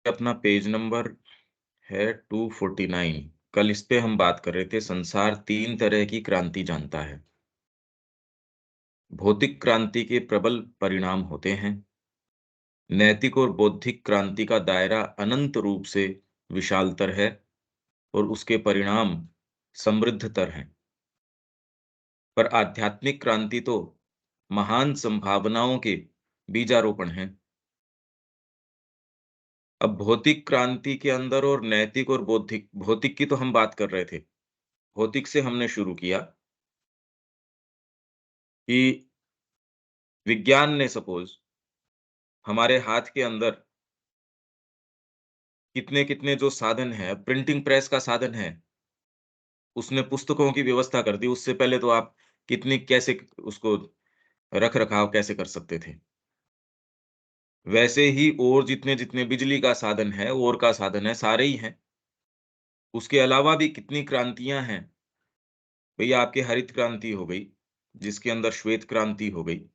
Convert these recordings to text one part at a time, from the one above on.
अपना page number है 249। कल इस पे हम बात कर रहे थे, संसार 3 तरह की क्रांति जानता है। भौतिक क्रांति के प्रबल परिणाम होते हैं। नैतिक और बौद्धिक क्रांति का दायरा अनंत रूप से विशालतर है और उसके परिणाम समृद्धतर हैं। पर आध्यात्मिक क्रांति तो महान संभावनाओं के बीजारोपण है। अब भौतिक क्रांति के अंदर और नैतिक और बौद्धिक, भौतिक की तो हम बात कर रहे थे। भौतिक से हमने शुरू किया कि विज्ञान ने सपोज हमारे हाथ के अंदर कितने-कितने जो साधन हैं, प्रिंटिंग प्रेस का साधन है, उसने पुस्तकों की व्यवस्था कर दी। उससे पहले तो आप कितनी कैसे उसको रख-रखाव कैसे कर सकते थे। वैसे ही और जितने-जितने बिजली का साधन है, और का साधन है, सारे ही हैं। उसके अलावा भी कितनी क्रांतियाँ हैं। भैया आपकी हरित क्रांति हो गई, जिसके अंदर श्वेत क्रांति हो गई,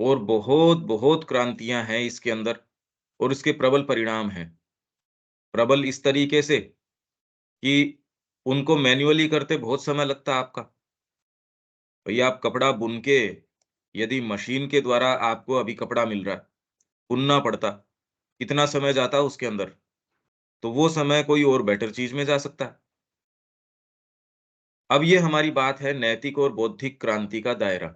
और बहुत-बहुत क्रांतियाँ हैं इसके अंदर, और इसके प्रबल परिणाम हैं। प्रबल इस तरीके से कि उनको मैन्युअली करते बहुत समय लगता है आपका। भैया आप कपड़ा बुन के, यदि मशीन के द्वारा आपको अभी कपड़ा मिल रहा है, बुनना पड़ता, कितना समय जाता उसके अंदर? तो वो समय कोई और बेटर चीज़ में जा सकता है। अब ये हमारी बात है नैतिक और बौद्धिक क्रांति का दायरा,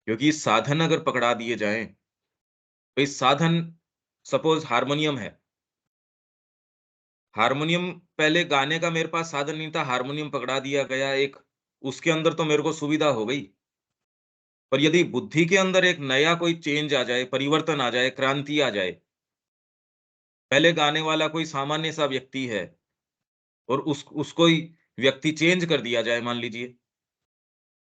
क्योंकि साधन अगर पकड़ा दिए जाएँ, भई साधन सपोज़ हारमोनियम है। हारमोनियम पहले गाने का मेरे पास साधन नहीं था, हारमोनियम पकड़ा दिया गया एक, उसके अंदर तो मेरे को सुविधा हो गई। पर यदि बुद्धि के अंदर एक नया कोई चेंज आ जाए, परिवर्तन आ जाए, क्रांति आ जाए, पहले गाने वाला कोई सामान्य सा व्यक्ति है और उसको ही व्यक्ति चेंज कर दिया जाए मान लीजिए,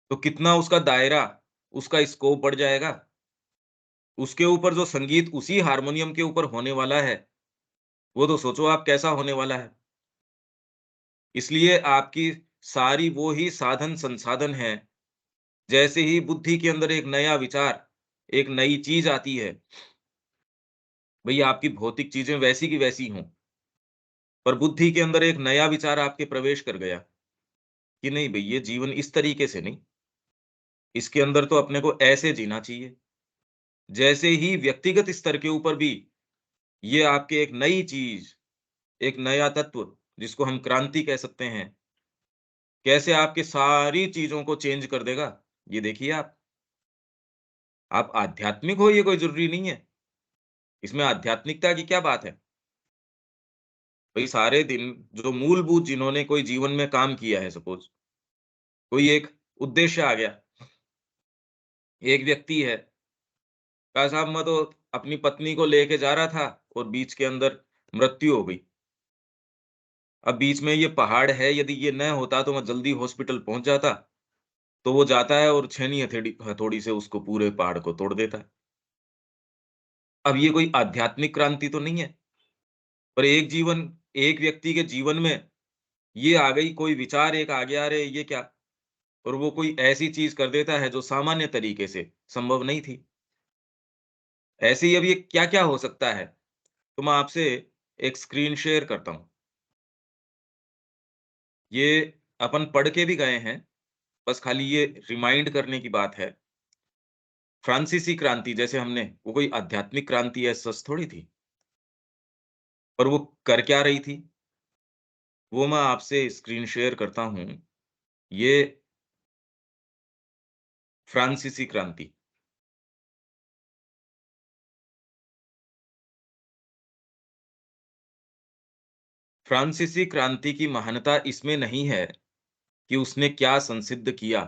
तो कितना उसका दायरा, उसका स्कोप बढ़ जाएगा। उसके ऊपर जो संगीत उसी हारमोनियम के ऊपर होने वाला है, वो तो सोचो आप कैसा होने वाला है। इसलिए आपकी सारी वो ही साधन-संसाधन हैं, जैसे ही बुद्धि के अंदर एक नया विचार, एक नई चीज़ आती है, भई आपकी भौतिक चीज़ें वैसी की वैसी हों, पर बुद्धि के अंदर एक नया विचार आपके प्रवेश कर गया, कि नहीं भई ये जीवन इस तरीके से नहीं, इसके अंदर तो अपने को ऐसे जीना चाहिए। जैसे ही व्यक्तिगत स्तर के ऊपर भी ये आपके एक नई चीज़, एक नया तत्व, जिसको हम क्रांति कह सकते हैं, कैसे आपकी सारी चीज़ों को चेंज कर देगा, ये देखिए आप। आप आध्यात्मिक हो ये कोई ज़रूरी नहीं है। इसमें आध्यात्मिकता की क्या बात है? भई सारे दिन जो मूलभूत जिन्होंने कोई जीवन में काम किया है सपोज़, कोई एक उद्देश्य आ गया, एक व्यक्ति है, कहा साहब मैं तो अपनी पत्नी को लेके जा रहा था और बीच के अंदर मृत्यु हो गई। अब बीच में ये पहाड़ है, यदि ये न होता तो मैं जल्दी हॉस्पिटल पहुँच जाता। तो वो जाता है और छेनी हथेड़ी हथौड़ी से उसको पूरे पहाड़ को तोड़ देता है। अब ये कोई आध्यात्मिक क्रांति तो नहीं है, पर एक व्यक्ति के जीवन में ये आ गई, कोई विचार एक आ गया, अरे ये क्या? और वो कोई ऐसी चीज़ कर देता है जो सामान्य तरीके से संभव नहीं थी। ऐसे ही अब ये क्या-क्या हो सकता है? तो मैं आपसे एक स्क्रीन शेयर करता हूँ। ये अपन पढ़ के भी गए हैं, बस खाली ये रिमाइंड करने की बात है। फ्रांसीसी क्रांति जैसे हमने, वो कोई आध्यात्मिक क्रांति एज़ सच थोड़ी थी, पर वो कर क्या रही थी? वो मैं आपसे स्क्रीन शेयर करता हूँ। ये फ्रांसीसी क्रांति। फ्रांसीसी क्रांति की महानता इसमें नहीं है कि उसने क्या संसिद्ध किया,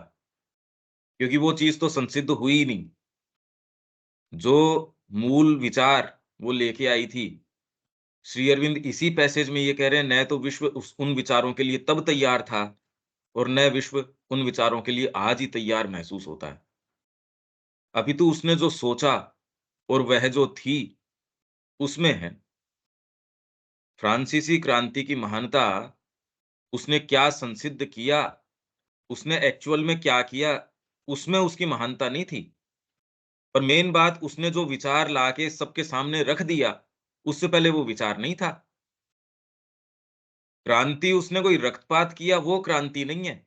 क्योंकि वो चीज़ तो संसिद्ध हुई ही नहीं। जो मूल विचार वो लेके आई थी, श्री अरविंद इसी पैसेज में ये कह रहे हैं, न तो विश्व उस उन विचारों के लिए तब तैयार था और न विश्व उन विचारों के लिए आज ही तैयार महसूस होता है। अपितु उसने जो सोचा और वह जो थी, उसमें है। फ्रांसीसी क्रांति की महानता, उसने क्या संसिद्ध किया, उसने एक्चुअल में क्या किया, उसमें उसकी महानता नहीं थी। पर मेन बात, उसने जो विचार लाके सबके सामने रख दिया, उससे पहले वो विचार नहीं था। क्रांति उसने कोई रक्तपात किया, वो क्रांति नहीं है।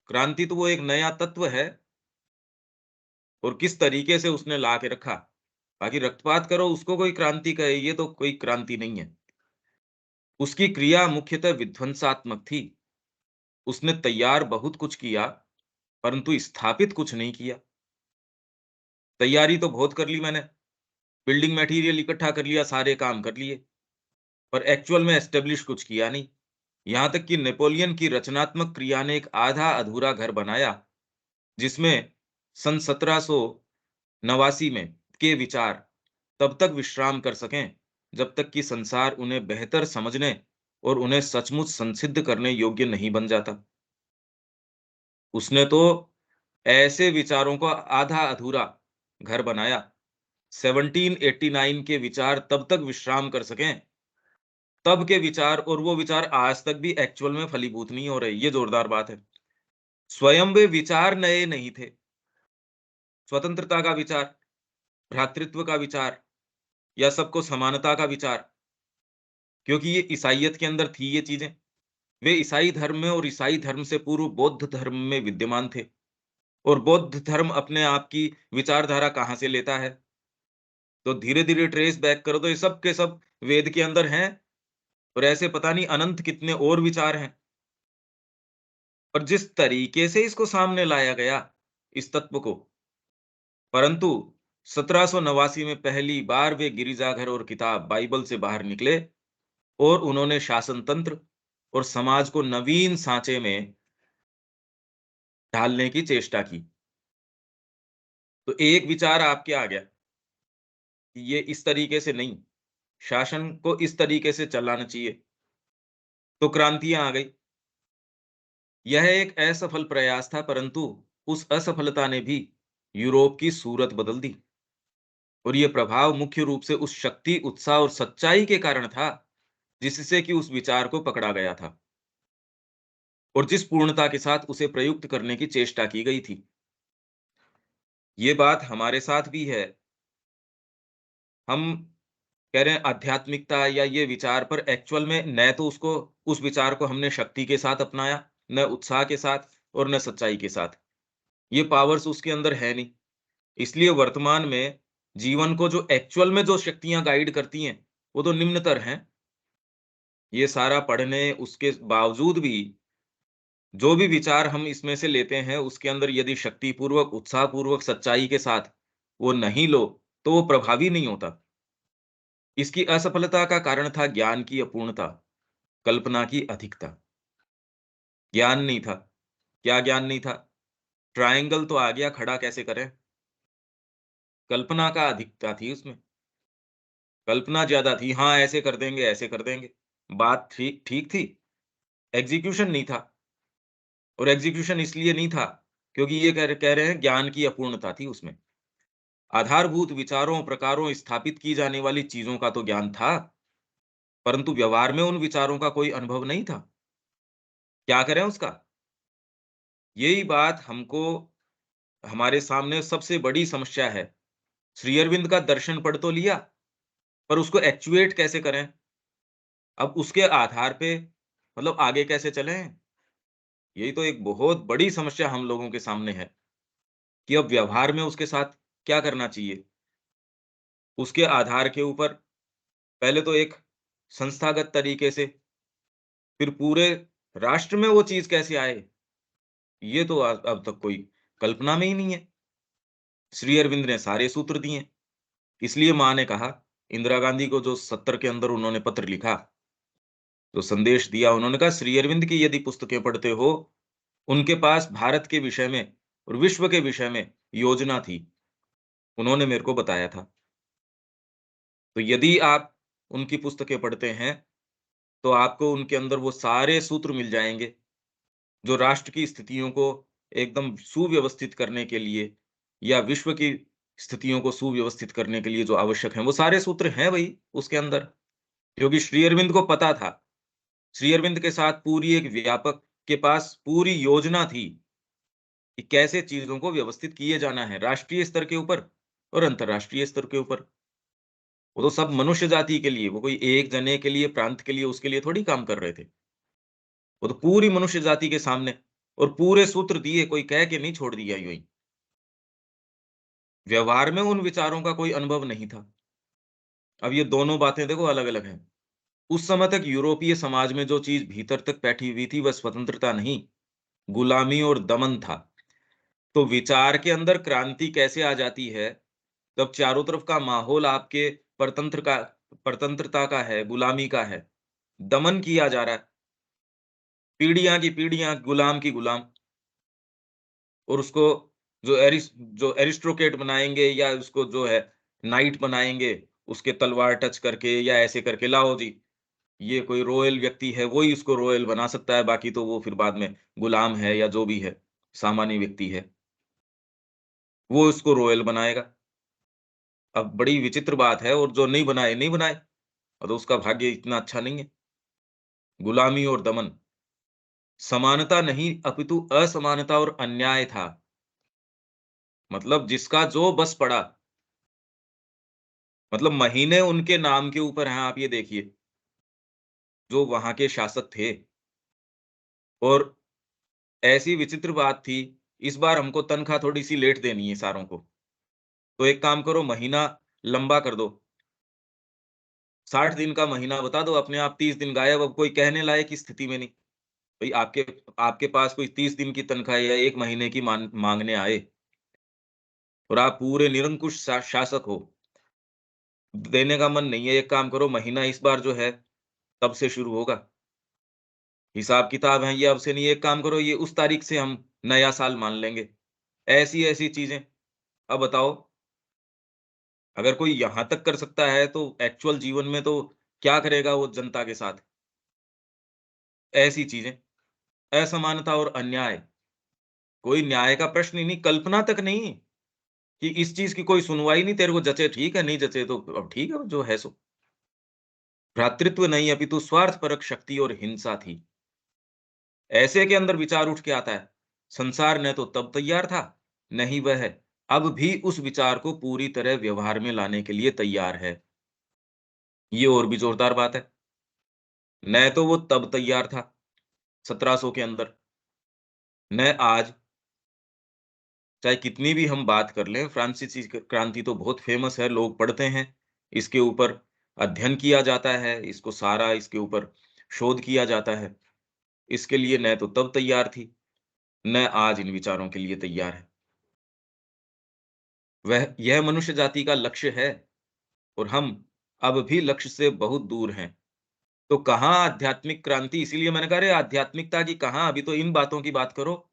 क्रांति तो वो एक नया तत्व है, और किस तरीके से उसने ला के रखा। बाकी रक्तपात करो उसको कोई क्रांति कहे, ये तो कोई क्रांति नहीं है। उसकी क्रिया मुख्यतः विध्वंसात्मक थी। उसने तैयार बहुत कुछ किया, परंतु स्थापित कुछ नहीं किया। तैयारी तो बहुत कर ली मैंने, बिल्डिंग मटेरियल इकट्ठा कर लिया, सारे काम कर लिए, पर एक्चुअल में एस्टेब्लिश कुछ किया नहीं। यहां तक कि नेपोलियन की रचनात्मक क्रिया ने एक आधा अधूरा घर बनाया, जिसमें सन 1789 में के विचार तब तक विश्राम कर सकें जब तक कि संसार उन्हें बेहतर समझने और उन्हें सचमुच संसिद्ध करने योग्य नहीं बन जाता। उसने तो ऐसे विचारों का आधा अधूरा घर बनाया, 1789 के विचार तब तक विश्राम कर सकें, तब के विचार, और वो विचार आज तक भी एक्चुअल में फलीभूत नहीं हो रहे। ये जोरदार बात है। स्वयं वे विचार नए नहीं थे। स्वतंत्रता का विचार, भ्रातृत्व का विचार, या सबको समानता का विचार, क्योंकि ये ईसाइयत के अंदर थी ये चीजें। वे ईसाई धर्म में और ईसाई धर्म से पूर्व बौद्ध धर्म में विद्यमान थे। और बौद्ध धर्म अपने आप की विचारधारा कहाँ से लेता है? तो धीरे-धीरे ट्रेस बैक करो तो ये सब के सब वेद के अंदर हैं, और ऐसे पता नहीं अनंत कितने और विचार हैं। और जिस तरीके से इसको सामने लाया गया, इस तत्व को, परंतु 1789 में पहली बार वे गिरिजाघर और किताब बाइबल से बाहर निकले, और उन्होंने शासन तंत्र और समाज को नवीन सांचे में ढालने की चेष्टा की। तो एक विचार आपके आ गया कि ये इस तरीके से नहीं, शासन को इस तरीके से चलाना चाहिए, तो क्रांतियां आ गई। यह एक असफल प्रयास था, परंतु उस असफलता ने भी यूरोप की सूरत बदल दी। और ये प्रभाव मुख्य रूप से उस शक्ति, उत्साह और सच्चाई के कारण था, जिससे कि उस विचार को पकड़ा गया था, और जिस पूर्णता के साथ उसे प्रयुक्त करने की चेष्टा की गई थी। ये बात हमारे साथ भी है। हम कह रहे हैं आध्यात्मिकता या ये विचार, पर एक्चुअल में न तो उसको, उस विचार को हमने शक्ति के साथ अपनाया, न उत्साह के साथ, और न सच्चाई के साथ। ये पावर्स उसके अंदर है नहीं। इसलिए वर्तमान में जीवन को जो एक्चुअल में जो शक्तियां गाइड करती हैं, वो तो निम्नतर हैं। ये सारा पढ़ने उसके बावजूद भी जो भी विचार हम इसमें से लेते हैं, उसके अंदर यदि शक्तिपूर्वक, उत्साहपूर्वक, सच्चाई के साथ वो नहीं लो, तो वो प्रभावी नहीं होता। इसकी असफलता का कारण था ज्ञान की अपूर्णता, कल्पना की अधिकता। ज्ञान नहीं था। क्या ज्ञान नहीं था? ट्रायंगल तो आ गया, खड़ा कैसे करें? कल्पना का अधिकता थी उसमें। कल्पना ज़्यादा थी, हाँ, ऐसे कर देंगे, ऐसे कर देंगे। बात ठीक ठीक थी, एग्ज़ीक्यूशन नहीं था। और एग्ज़ीक्यूशन इसलिए नहीं था, क्योंकि ये कह रहे हैं ज्ञान की अपूर्णता थी उसमें। आधारभूत विचारों, प्रकारों, स्थापित की जाने वाली चीज़ों का तो ज्ञान था, परंतु व्यवहार में उन विचारों का कोई अनुभव नहीं था। क्या करें उसका? यही बात हमको, हमारे सामने सबसे बड़ी समस्या है। श्री अरविंद का दर्शन पढ़ तो लिया, पर उसको एक्चुएट कैसे करें? अब उसके आधार पे मतलब आगे कैसे चलें? यही तो एक बहुत बड़ी समस्या हम लोगों के सामने है, कि अब व्यवहार में उसके साथ क्या करना चाहिए? उसके आधार के ऊपर पहले तो एक संस्थागत तरीके से, फिर पूरे राष्ट्र में वो चीज़ कैसे आए? ये तो अब तक कोई कल्पना में ही नहीं है। श्री अरविंद ने सारे सूत्र दिए। इसलिए माँ ने कहा, इंदिरा गांधी को जो 70 के अंदर उन्होंने पत्र लिखा, जो संदेश दिया, उन्होंने कहा श्री अरविंद की यदि पुस्तकें पढ़ते हो, उनके पास भारत के विषय में और विश्व के विषय में योजना थी। उन्होंने मेरे को बताया था। तो यदि आप उनकी पुस्तकें पढ़ते हैं, तो आपको उनके अंदर वो सारे सूत्र मिल जाएँगे, जो राष्ट्र की स्थितियों को एकदम सुव्यवस्थित करने के लिए, या विश्व की स्थितियों को सुव्यवस्थित करने के लिए जो आवश्यक हैं, वो सारे सूत्र हैं भई उसके अंदर। क्योंकि श्री अरविंद को पता था, श्री अरविंद के साथ पूरी एक व्यापक के पास पूरी योजना थी, कि कैसे चीज़ों को व्यवस्थित किए जाना है, राष्ट्रीय स्तर के ऊपर। और अंतर्राष्ट्रीय स्तर के ऊपर। वो तो सब मनुष्य जाति के लिए, वो कोई एक जने के लिए, प्रांत के लिए, उसके लिए थोड़ी काम कर रहे थे। वो तो पूरी मनुष्य जाति के सामने और पूरे सूत्र दिए, कोई कह के नहीं छोड़ दिया यूँ ही। व्यवहार में उन विचारों का कोई अनुभव नहीं था। अब ये दोनों बातें देखो अलग-अलग हैं। उस समय तक यूरोपीय समाज में जो चीज़ भीतर तक बैठी हुई थी, वह स्वतंत्रता नहीं, गुलामी और दमन था। तो विचार के अंदर क्रांति कैसे आ जाती है, जब चारों तरफ का माहौल आपके परतंत्रता का है, गुलामी का है, दमन किया जा रहा है, पीढ़ियाँ की पीढ़ियाँ गुलाम की गुलाम, और उसको जो एरिस्टोक्रेट बनाएँगे या उसको जो है नाइट बनाएँगे, उसके तलवार टच करके या ऐसे करके लाओ जी, ये कोई रॉयल व्यक्ति है, वो ही उसको रॉयल बना सकता है, बाकी तो वो फिर बाद में गुलाम है या जो भी है, सामान्य व्यक्ति है, वो उसको रॉयल बनाएगा। अब बड़ी विचित्र बात है, और जो नहीं बनाए, नहीं बनाए, और तो उसका भाग्य इतना अच्छा नहीं है। गुलामी और दमन, समानता नहीं अपितु असमानता और अन्याय था। मतलब जिसका जो बस पड़ा, मतलब महीने उनके नाम के ऊपर हैं, आप ये देखिए, जो वहाँ के शासक थे। और ऐसी विचित्र बात थी, इस बार हमको तनख्वाह थोड़ी-सी लेट देनी है सारों को। तो एक काम करो, महीना लंबा कर दो। 60 दिन का महीना बता दो, अपने आप 30 दिन गायब, अब कोई कहने लायक की स्थिति में नहीं। भई आपके आपके पास कोई 30 दिन की तनख्वाह या 1 महीने की माँगने आए, और आप पूरे निरंकुश शासक हो, देने का मन नहीं है, एक काम करो, महीना इस बार जो है तब से शुरू होगा। हिसाब-किताब है ये अब से नहीं, एक काम करो, ये उस तारीख से हम नया साल मान लेंगे। ऐसी-ऐसी चीज़ें। अब बताओ, अगर कोई यहाँ तक कर सकता है, तो एक्चुअल जीवन में तो क्या करेगा वो जनता के साथ? ऐसी चीज़ें, असमानता और अन्याय, कोई न्याय का प्रश्न ही नहीं, कल्पना तक नहीं कि इस चीज़ की कोई सुनवाई नहीं, तेरे को जचे ठीक है, नहीं जचे तो अब ठीक है, जो है सो। भ्रातृत्व नहीं, अपितु स्वार्थपरक शक्ति और हिंसा थी। ऐसे के अंदर विचार उठ के आता है, संसार न तो तब तैयार था, न ही वह अब भी उस विचार को पूरी तरह व्यवहार में लाने के लिए तैयार है। ये और भी जोरदार बात है। न तो वो तब तैयार था, 1700 के अंदर, न आज। चाहे कितनी भी हम बात कर लें, फ्रांसीसी क्रांति तो बहुत फेमस है, लोग पढ़ते हैं, इसके ऊपर अध्ययन किया जाता है, इसको सारा इसके ऊपर शोध किया जाता है। इसके लिए न तो तब तैयार थी, न आज इन विचारों के लिए तैयार है। वह यह मनुष्य जाति का लक्ष्य है, और हम अब भी लक्ष्य से बहुत दूर हैं। तो कहाँ आध्यात्मिक क्रांति? इसीलिए मैंने कहा, अरे आध्यात्मिकता की कहाँ, अभी तो इन बातों की बात करो।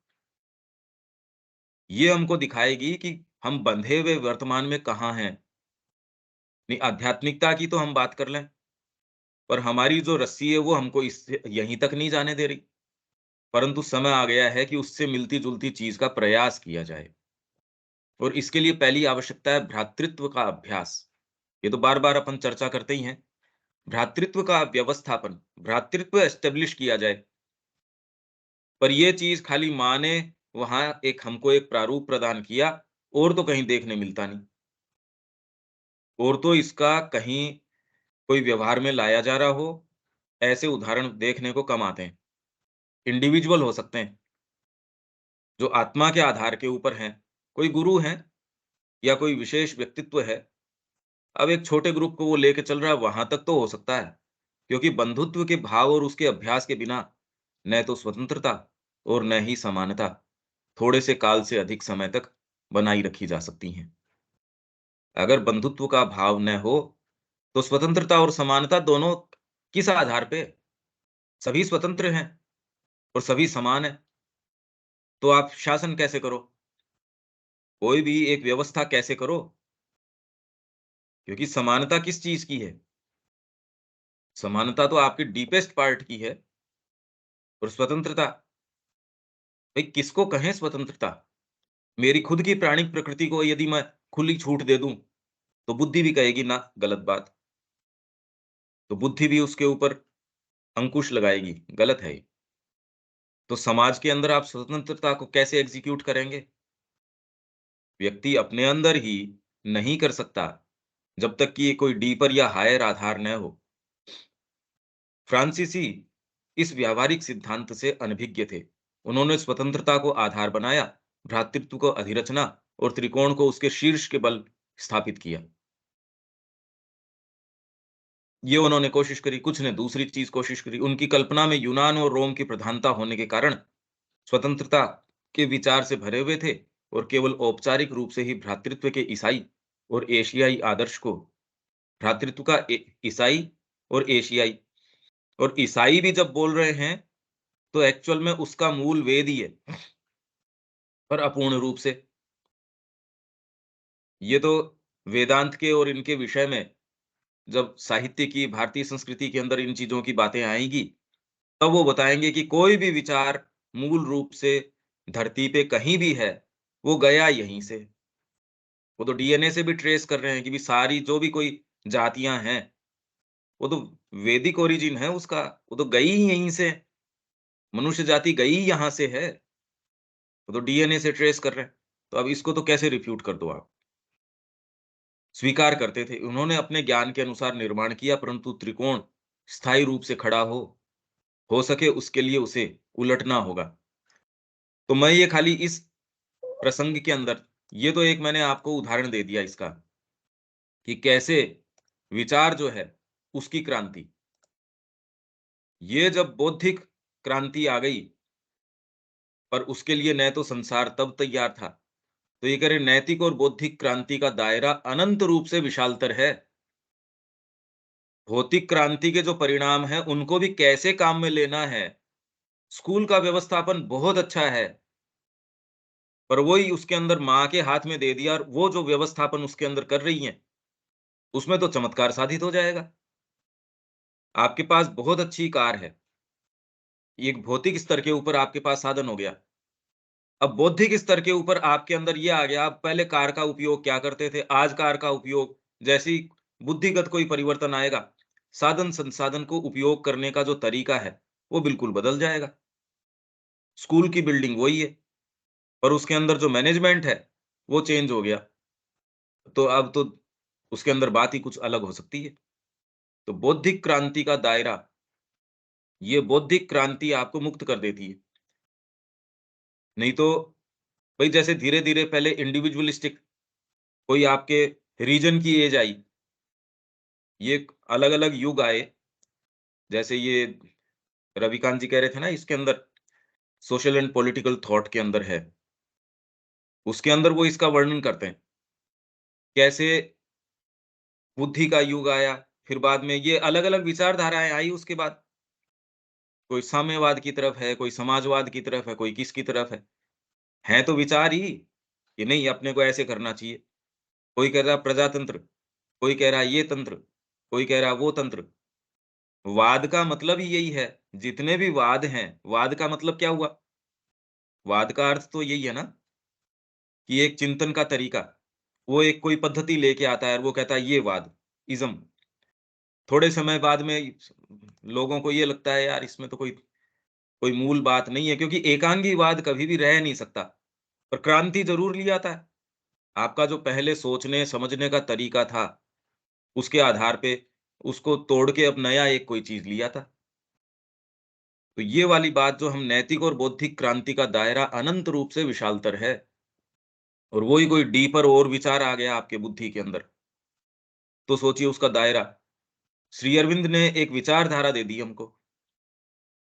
ये हमको दिखाएगी कि हम बंधे हुए वर्तमान में कहाँ हैं। नहीं, आध्यात्मिकता की तो हम बात कर लें, पर हमारी जो रस्सी है वो हमको इससे यहीं तक नहीं जाने दे रही। परंतु समय आ गया है कि उससे मिलती-जुलती चीज़ का प्रयास किया जाए, और इसके लिए पहली आवश्यकता है भ्रातृत्व का अभ्यास। ये तो बार-बार अपन चर्चा करते ही हैं। भ्रातृत्व का व्यवस्थापन, भ्रातृत्व एस्टेब्लिश किया जाए। पर ये चीज़ खाली माँ ने वहाँ एक हमको एक प्रारूप प्रदान किया, और तो कहीं देखने मिलता नहीं। और तो इसका कहीं कोई व्यवहार में लाया जा रहा हो, ऐसे उदाहरण देखने को कम आते हैं। इंडिविजुअल हो सकते हैं, जो आत्मा के आधार के ऊपर हैं, कोई गुरु हैं या कोई विशेष व्यक्तित्व है। अब एक छोटे ग्रुप को वो लेके चल रहा है, वहाँ तक तो हो सकता है, क्योंकि बंधुत्व के भाव और उसके अभ्यास के बिना न तो स्वतंत्रता और न ही समानता थोड़े से काल से अधिक समय तक बनाई रखी जा सकती हैं। अगर बंधुत्व का भाव न हो, तो स्वतंत्रता और समानता दोनों किस आधार पे? सभी स्वतंत्र हैं और सभी समान हैं, तो आप शासन कैसे करो? कोई भी एक व्यवस्था कैसे करो? क्योंकि समानता किस चीज़ की है? समानता तो आपकी डीपेस्ट पार्ट की है, और स्वतंत्रता, भई किसको कहें स्वतंत्रता? मेरी खुद की प्राणिक प्रकृति को यदि मैं खुली छूट दे दूँ, तो बुद्धि भी कहेगी ना, गलत बात। तो बुद्धि भी उसके ऊपर अंकुश लगाएगी, गलत है ये। तो समाज के अंदर आप स्वतंत्रता को कैसे एग्ज़ीक्यूट करेंगे? व्यक्ति अपने अंदर ही नहीं कर सकता, जब तक कि ये कोई डीपर या हायर आधार न हो। फ्रांसीसी इस व्यावहारिक सिद्धांत से अनभिज्ञ थे। उन्होंने स्वतंत्रता को आधार बनाया, भ्रातृत्व को अधिरचना और त्रिकोण को उसके शीर्ष के बल स्थापित किया। ये उन्होंने कोशिश करी, कुछ ने दूसरी चीज कोशिश करी। उनकी कल्पना में यूनान और रोम की प्रधानता होने के कारण स्वतंत्रता के विचार से भरे हुए थे और केवल औपचारिक रूप से ही भ्रातृत्व के ईसाई और एशियाई आदर्श को, भ्रातृत्व का ईसाई और एशियाई, और ईसाई भी जब बोल रहे हैं तो एक्चुअल में उसका मूल वेद ही है, पर अपूर्ण रूप से। ये तो वेदांत के और इनके विषय में जब साहित्य की, भारतीय संस्कृति के अंदर इन चीजों की बातें आएंगी, तब वो बताएंगे कि कोई भी विचार मूल रूप से धरती पे कहीं भी है, वो गया यहीं से। वो तो डीएनए से भी ट्रेस कर रहे हैं कि भी सारी जो भी कोई जातियां हैं, वो तो वैदिक ओरिजिन है उसका, वो तो गई ही यहीं से। मनुष्य जाति गई यहाँ से है, वो तो डीएनए से ट्रेस कर रहे हैं। तो अब इसको तो कैसे रिफ्यूट कर दो आप? स्वीकार करते थे। उन्होंने अपने ज्ञान के अनुसार निर्माण किया, परंतु त्रिकोण स्थायी रूप से खड़ा हो सके उसके लिए उसे उलटना होगा। तो मैं ये खाली इस प्रसंग के अंदर, ये तो एक मैंने आपको उदाहरण दे दिया इसका, कि कैसे विचार जो है उसकी क्रांति, ये जब बौद्धिक क्रांति आ गई, पर उसके लिए न तो संसार तब तैयार था। तो ये कह रहे नैतिक और बौद्धिक क्रांति का दायरा अनंत रूप से विशालतर है। भौतिक क्रांति के जो परिणाम हैं उनको भी कैसे काम में लेना है। स्कूल का व्यवस्थापन बहुत अच्छा है, पर वही उसके अंदर माँ के हाथ में दे दिया और वो जो व्यवस्थापन उसके अंदर कर रही है, उसमें तो चमत्कार साधित हो जाएगा। आपके पास बहुत अच्छी कार है, एक भौतिक स्तर के ऊपर आपके पास साधन हो गया। अब बौद्धिक स्तर के ऊपर आपके अंदर ये आ गया, आप पहले कार का उपयोग क्या करते थे, आज कार का उपयोग, जैसे ही बुद्धिगत कोई परिवर्तन आएगा, साधन संसाधन को उपयोग करने का जो तरीका है, वो बिल्कुल बदल जाएगा। स्कूल की बिल्डिंग वही है, पर उसके अंदर जो मैनेजमेंट है, वो चेंज हो गया। तो अब तो उसके अंदर बात ही कुछ अलग हो सकती है। तो बौद्धिक क्रांति का दायरा, ये बौद्धिक क्रांति आपको मुक्त कर देती है। नहीं तो भई जैसे धीरे-धीरे पहले इंडिविजुअलिस्टिक कोई आपके रीजन की एज आई, ये अलग-अलग युग आए, जैसे ये रविकांत जी कह रहे थे ना इसके अंदर, सोशल एंड पॉलिटिकल थॉट के अंदर है, उसके अंदर वो इसका वर्णन करते हैं। कैसे बुद्धि का युग आया, फिर बाद में ये अलग-अलग विचारधाराएँ आई उसके बाद। कोई साम्यवाद की तरफ है, कोई समाजवाद की तरफ है, कोई किसकी तरफ है। हैं तो विचार ही, कि नहीं अपने को ऐसे करना चाहिए। कोई कह रहा है प्रजातंत्र, कोई कह रहा है ये तंत्र, कोई कह रहा है वो तंत्र। वाद का मतलब ही यही है। जितने भी वाद हैं, वाद का मतलब क्या हुआ? वाद का अर्थ तो यही है ना, कि एक चिंतन का तरीका, वो एक कोई पद्धति लेके आता है और वो कहता है ये वाद, इज़्म। थोड़े समय बाद में लोगों को ये लगता है यार इसमें तो कोई कोई मूल बात नहीं है, क्योंकि एकांगीवाद कभी भी रह नहीं सकता, पर क्रांति ज़रूर ले आता है। आपका जो पहले सोचने समझने का तरीका था, उसके आधार पे उसको तोड़ के अब नया एक कोई चीज़ लिया था। तो ये वाली बात जो हम नैतिक और बौद्धिक क्रांति का दायरा अनंत रूप से विशालतर है, और वो ही कोई डीपर और विचार आ गया आपके बुद्धि के अंदर, तो सोचिए उसका दायरा। श्री अरविंद ने एक विचारधारा दे दी हमको,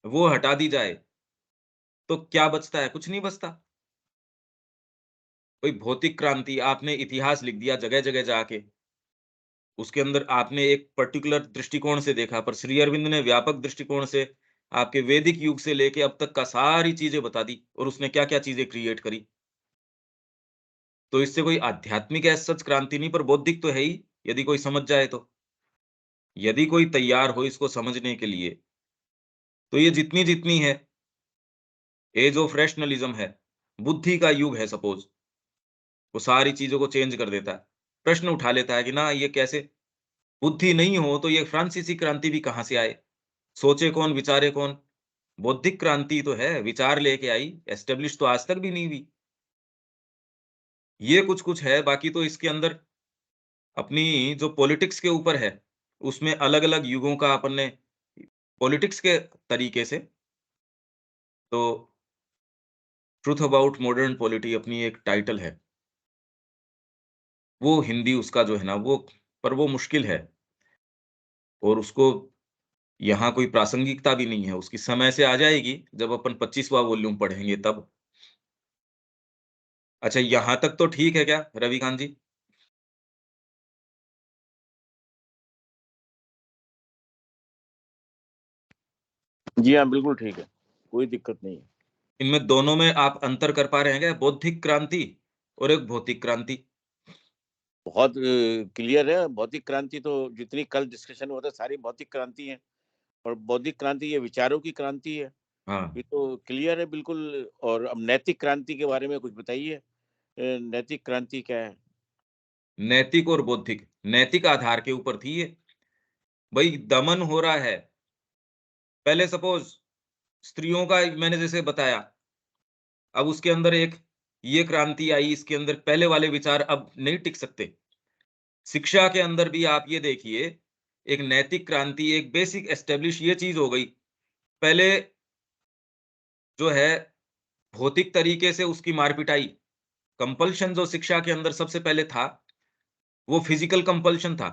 वो हटा दी जाए, तो क्या बचता है? कुछ नहीं बचता। कोई भौतिक क्रांति, आपने इतिहास लिख दिया जगह-जगह जाके, उसके अंदर आपने एक पर्टिकुलर दृष्टिकोण से देखा, पर श्री अरविंद ने व्यापक दृष्टिकोण से आपके वैदिक युग से लेके अब तक का सारी चीज़ें बता दी, और उसने क्या-क्या चीज़ें क्रिएट करी। तो इससे कोई आध्यात्मिक एज़ सच क्रांति नहीं, पर बौद्धिक तो है ही, यदि कोई समझ जाए तो। यदि कोई तैयार हो इसको समझने के लिए, तो ये जितनी-जितनी है, एज ऑफ रैशनलिज़्म है, बुद्धि का युग है सपोज़, वो सारी चीज़ों को चेंज कर देता है। प्रश्न उठा लेता है कि ना ये कैसे? बुद्धि नहीं हो तो ये फ्रांसीसी क्रांति भी कहाँ से आए? सोचे कौन, विचारे कौन? बौद्धिक क्रांति तो है, विचार लेके आई, एस्टेब्लिश तो आज तक भी नहीं हुई। ये कुछ-कुछ है, बाकी तो इसके अंदर अपनी जो पॉलिटिक्स के ऊपर है, उसमें अलग-अलग युगों का अपन ने पॉलिटिक्स के तरीके से, तो ट्रुथ अबाउट मॉडर्न पॉलिटी अपनी एक टाइटल है। वो हिंदी उसका जो है ना वो, पर वो मुश्किल है और उसको यहाँ कोई प्रासंगिकता भी नहीं है। उसकी समय से आ जाएगी जब अपन 25वाँ वॉल्यूम पढ़ेंगे तब। अच्छा, यहाँ तक तो ठीक है क्या रविकांत जी? जी हाँ, बिल्कुल ठीक है, कोई दिक्कत नहीं है। इनमें दोनों में आप अंतर कर पा रहे हैं क्या? बौद्धिक क्रांति और एक भौतिक क्रांति। बहुत क्लियर है, भौतिक क्रांति तो जितनी कल डिस्कशन हुआ था सारी भौतिक क्रांति है, और बौद्धिक क्रांति ये विचारों की क्रांति है। हाँ, ये तो क्लियर है बिल्कुल। और अब नैतिक क्रांति के बारे में कुछ बताइए, नैतिक क्रांति क्या है? नैतिक और बौद्धिक, नैतिक आधार के ऊपर थी ये। भई दमन हो रहा है। पहले सपोज़ स्त्रियों का मैंने जैसे बताया, अब उसके अंदर एक ये क्रांति आई, इसके अंदर पहले वाले विचार अब नहीं टिक सकते। शिक्षा के अंदर भी आप ये देखिए, एक नैतिक क्रांति, एक बेसिक एस्टेब्लिश ये चीज़ हो गई। पहले जो है भौतिक तरीके से उसकी मार-पिटाई, कंपल्शन जो शिक्षा के अंदर सबसे पहले था, वो फिज़िकल कंपल्शन था।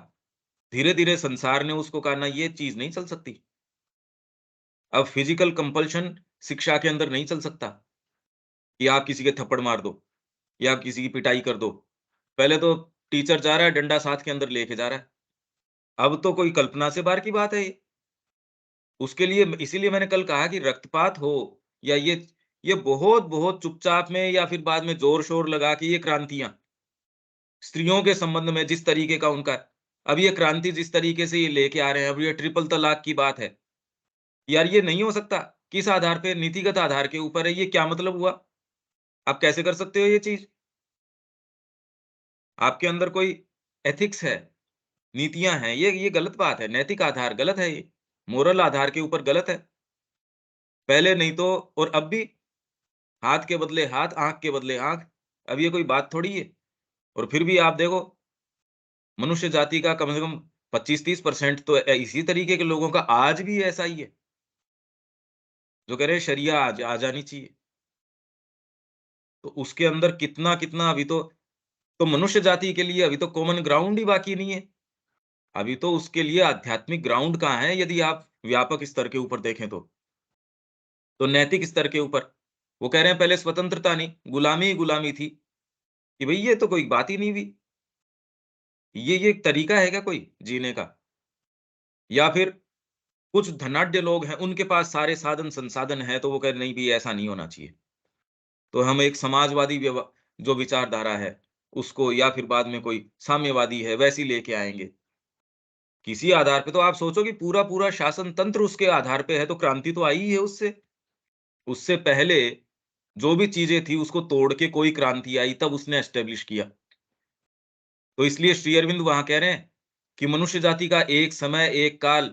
धीरे-धीरे संसार ने उसको कहा ना ये चीज़ नहीं चल सकती। अब फिज़िकल कंपल्शन शिक्षा के अंदर नहीं चल सकता, कि आप किसी के थप्पड़ मार दो या किसी की पिटाई कर दो। पहले तो टीचर जा रहा है, डंडा साथ के अंदर लेके जा रहा है। अब तो कोई कल्पना से बाहर की बात है ये। उसके लिए इसीलिए मैंने कल कहा कि रक्तपात हो या ये बहुत-बहुत चुपचाप में या फिर बाद में ज़ोर-शोर लगा के ये क्रांतियाँ, स्त्रियों के संबंध में जिस तरीके का उनका, अब ये क्रांति जिस तरीके से ये लेके आ रहे हैं, अब ये ट्रिपल तलाक की बात है। यार ये नहीं हो सकता। किस आधार पे? नीतिगत आधार के ऊपर है। ये क्या मतलब हुआ? आप कैसे कर सकते हो ये चीज़? आपके अंदर कोई एथिक्स है, नीतियाँ हैं, ये गलत बात है। नैतिक आधार गलत है ये। मोरल आधार के ऊपर गलत है। पहले नहीं तो और अब भी हाथ के बदले हाथ, आँख के बदले आँख। अब ये कोई बात थोड़ी है। और फिर भी आप देखो, मनुष्य जाति का कम से कम 25-30% तो इसी तरीके के लोगों का आज भी ऐसा ही है, जो कह रहे हैं शरिया आ जानी चाहिए। तो उसके अंदर कितना-कितना अभी तो मनुष्य जाति के लिए अभी तो कॉमन ग्राउंड ही बाकी नहीं है। अभी तो उसके लिए आध्यात्मिक ग्राउंड कहाँ है यदि आप व्यापक स्तर के ऊपर देखें तो। तो नैतिक स्तर के ऊपर, वो कह रहे हैं पहले स्वतंत्रता नहीं, गुलामी ही गुलामी थी, कि भई ये तो कोई बात ही नहीं हुई। ये एक तरीका है क्या कोई जीने का? या फिर कुछ धनाढ्य लोग हैं, उनके पास सारे साधन-संसाधन हैं, तो वो कह रहे नहीं भई ऐसा नहीं होना चाहिए। तो हम एक समाजवादी जो विचारधारा है, उसको या फिर बाद में कोई साम्यवादी है, वैसी लेके आएँगे। किसी आधार पे तो आप सोचो कि पूरा-पूरा शासन तंत्र उसके आधार पे है, तो क्रांति तो आई ही है उससे। उससे पहले जो भी चीज़ें थी उसको तोड़ के कोई क्रांति आई तब उसने एस्टेब्लिश किया। तो इसलिए श्री अरविंद वहाँ कह रहे हैं कि मनुष्य जाति का एक समय, एक काल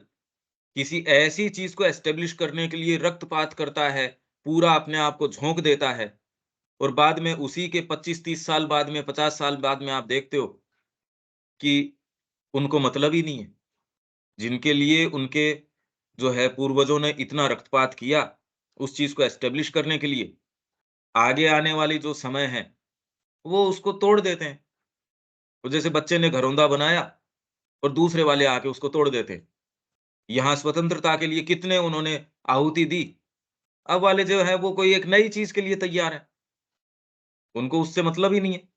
किसी ऐसी चीज़ को एस्टेब्लिश करने के लिए रक्तपात करता है, पूरा अपने आप को झोंक देता है और बाद में उसी के 25-30 साल बाद में, 50 साल बाद में आप देखते हो कि उनको मतलब ही नहीं है। जिनके लिए उनके जो है पूर्वजों ने इतना रक्तपात किया, उस चीज़ को एस्टेब्लिश करने के लिए, आगे आने वाली जो समय है, वो उसको तोड़ देते हैं। तो जैसे बच्चे ने घरौंदा बनाया और दूसरे वाले आके उसको तोड़ देते हैं। यहाँ स्वतंत्रता के लिए कितने उन्होंने आहुति दी, अब वाले जो है वो कोई एक नई चीज़ के लिए तैयार हैं, उनको उससे मतलब ही नहीं है।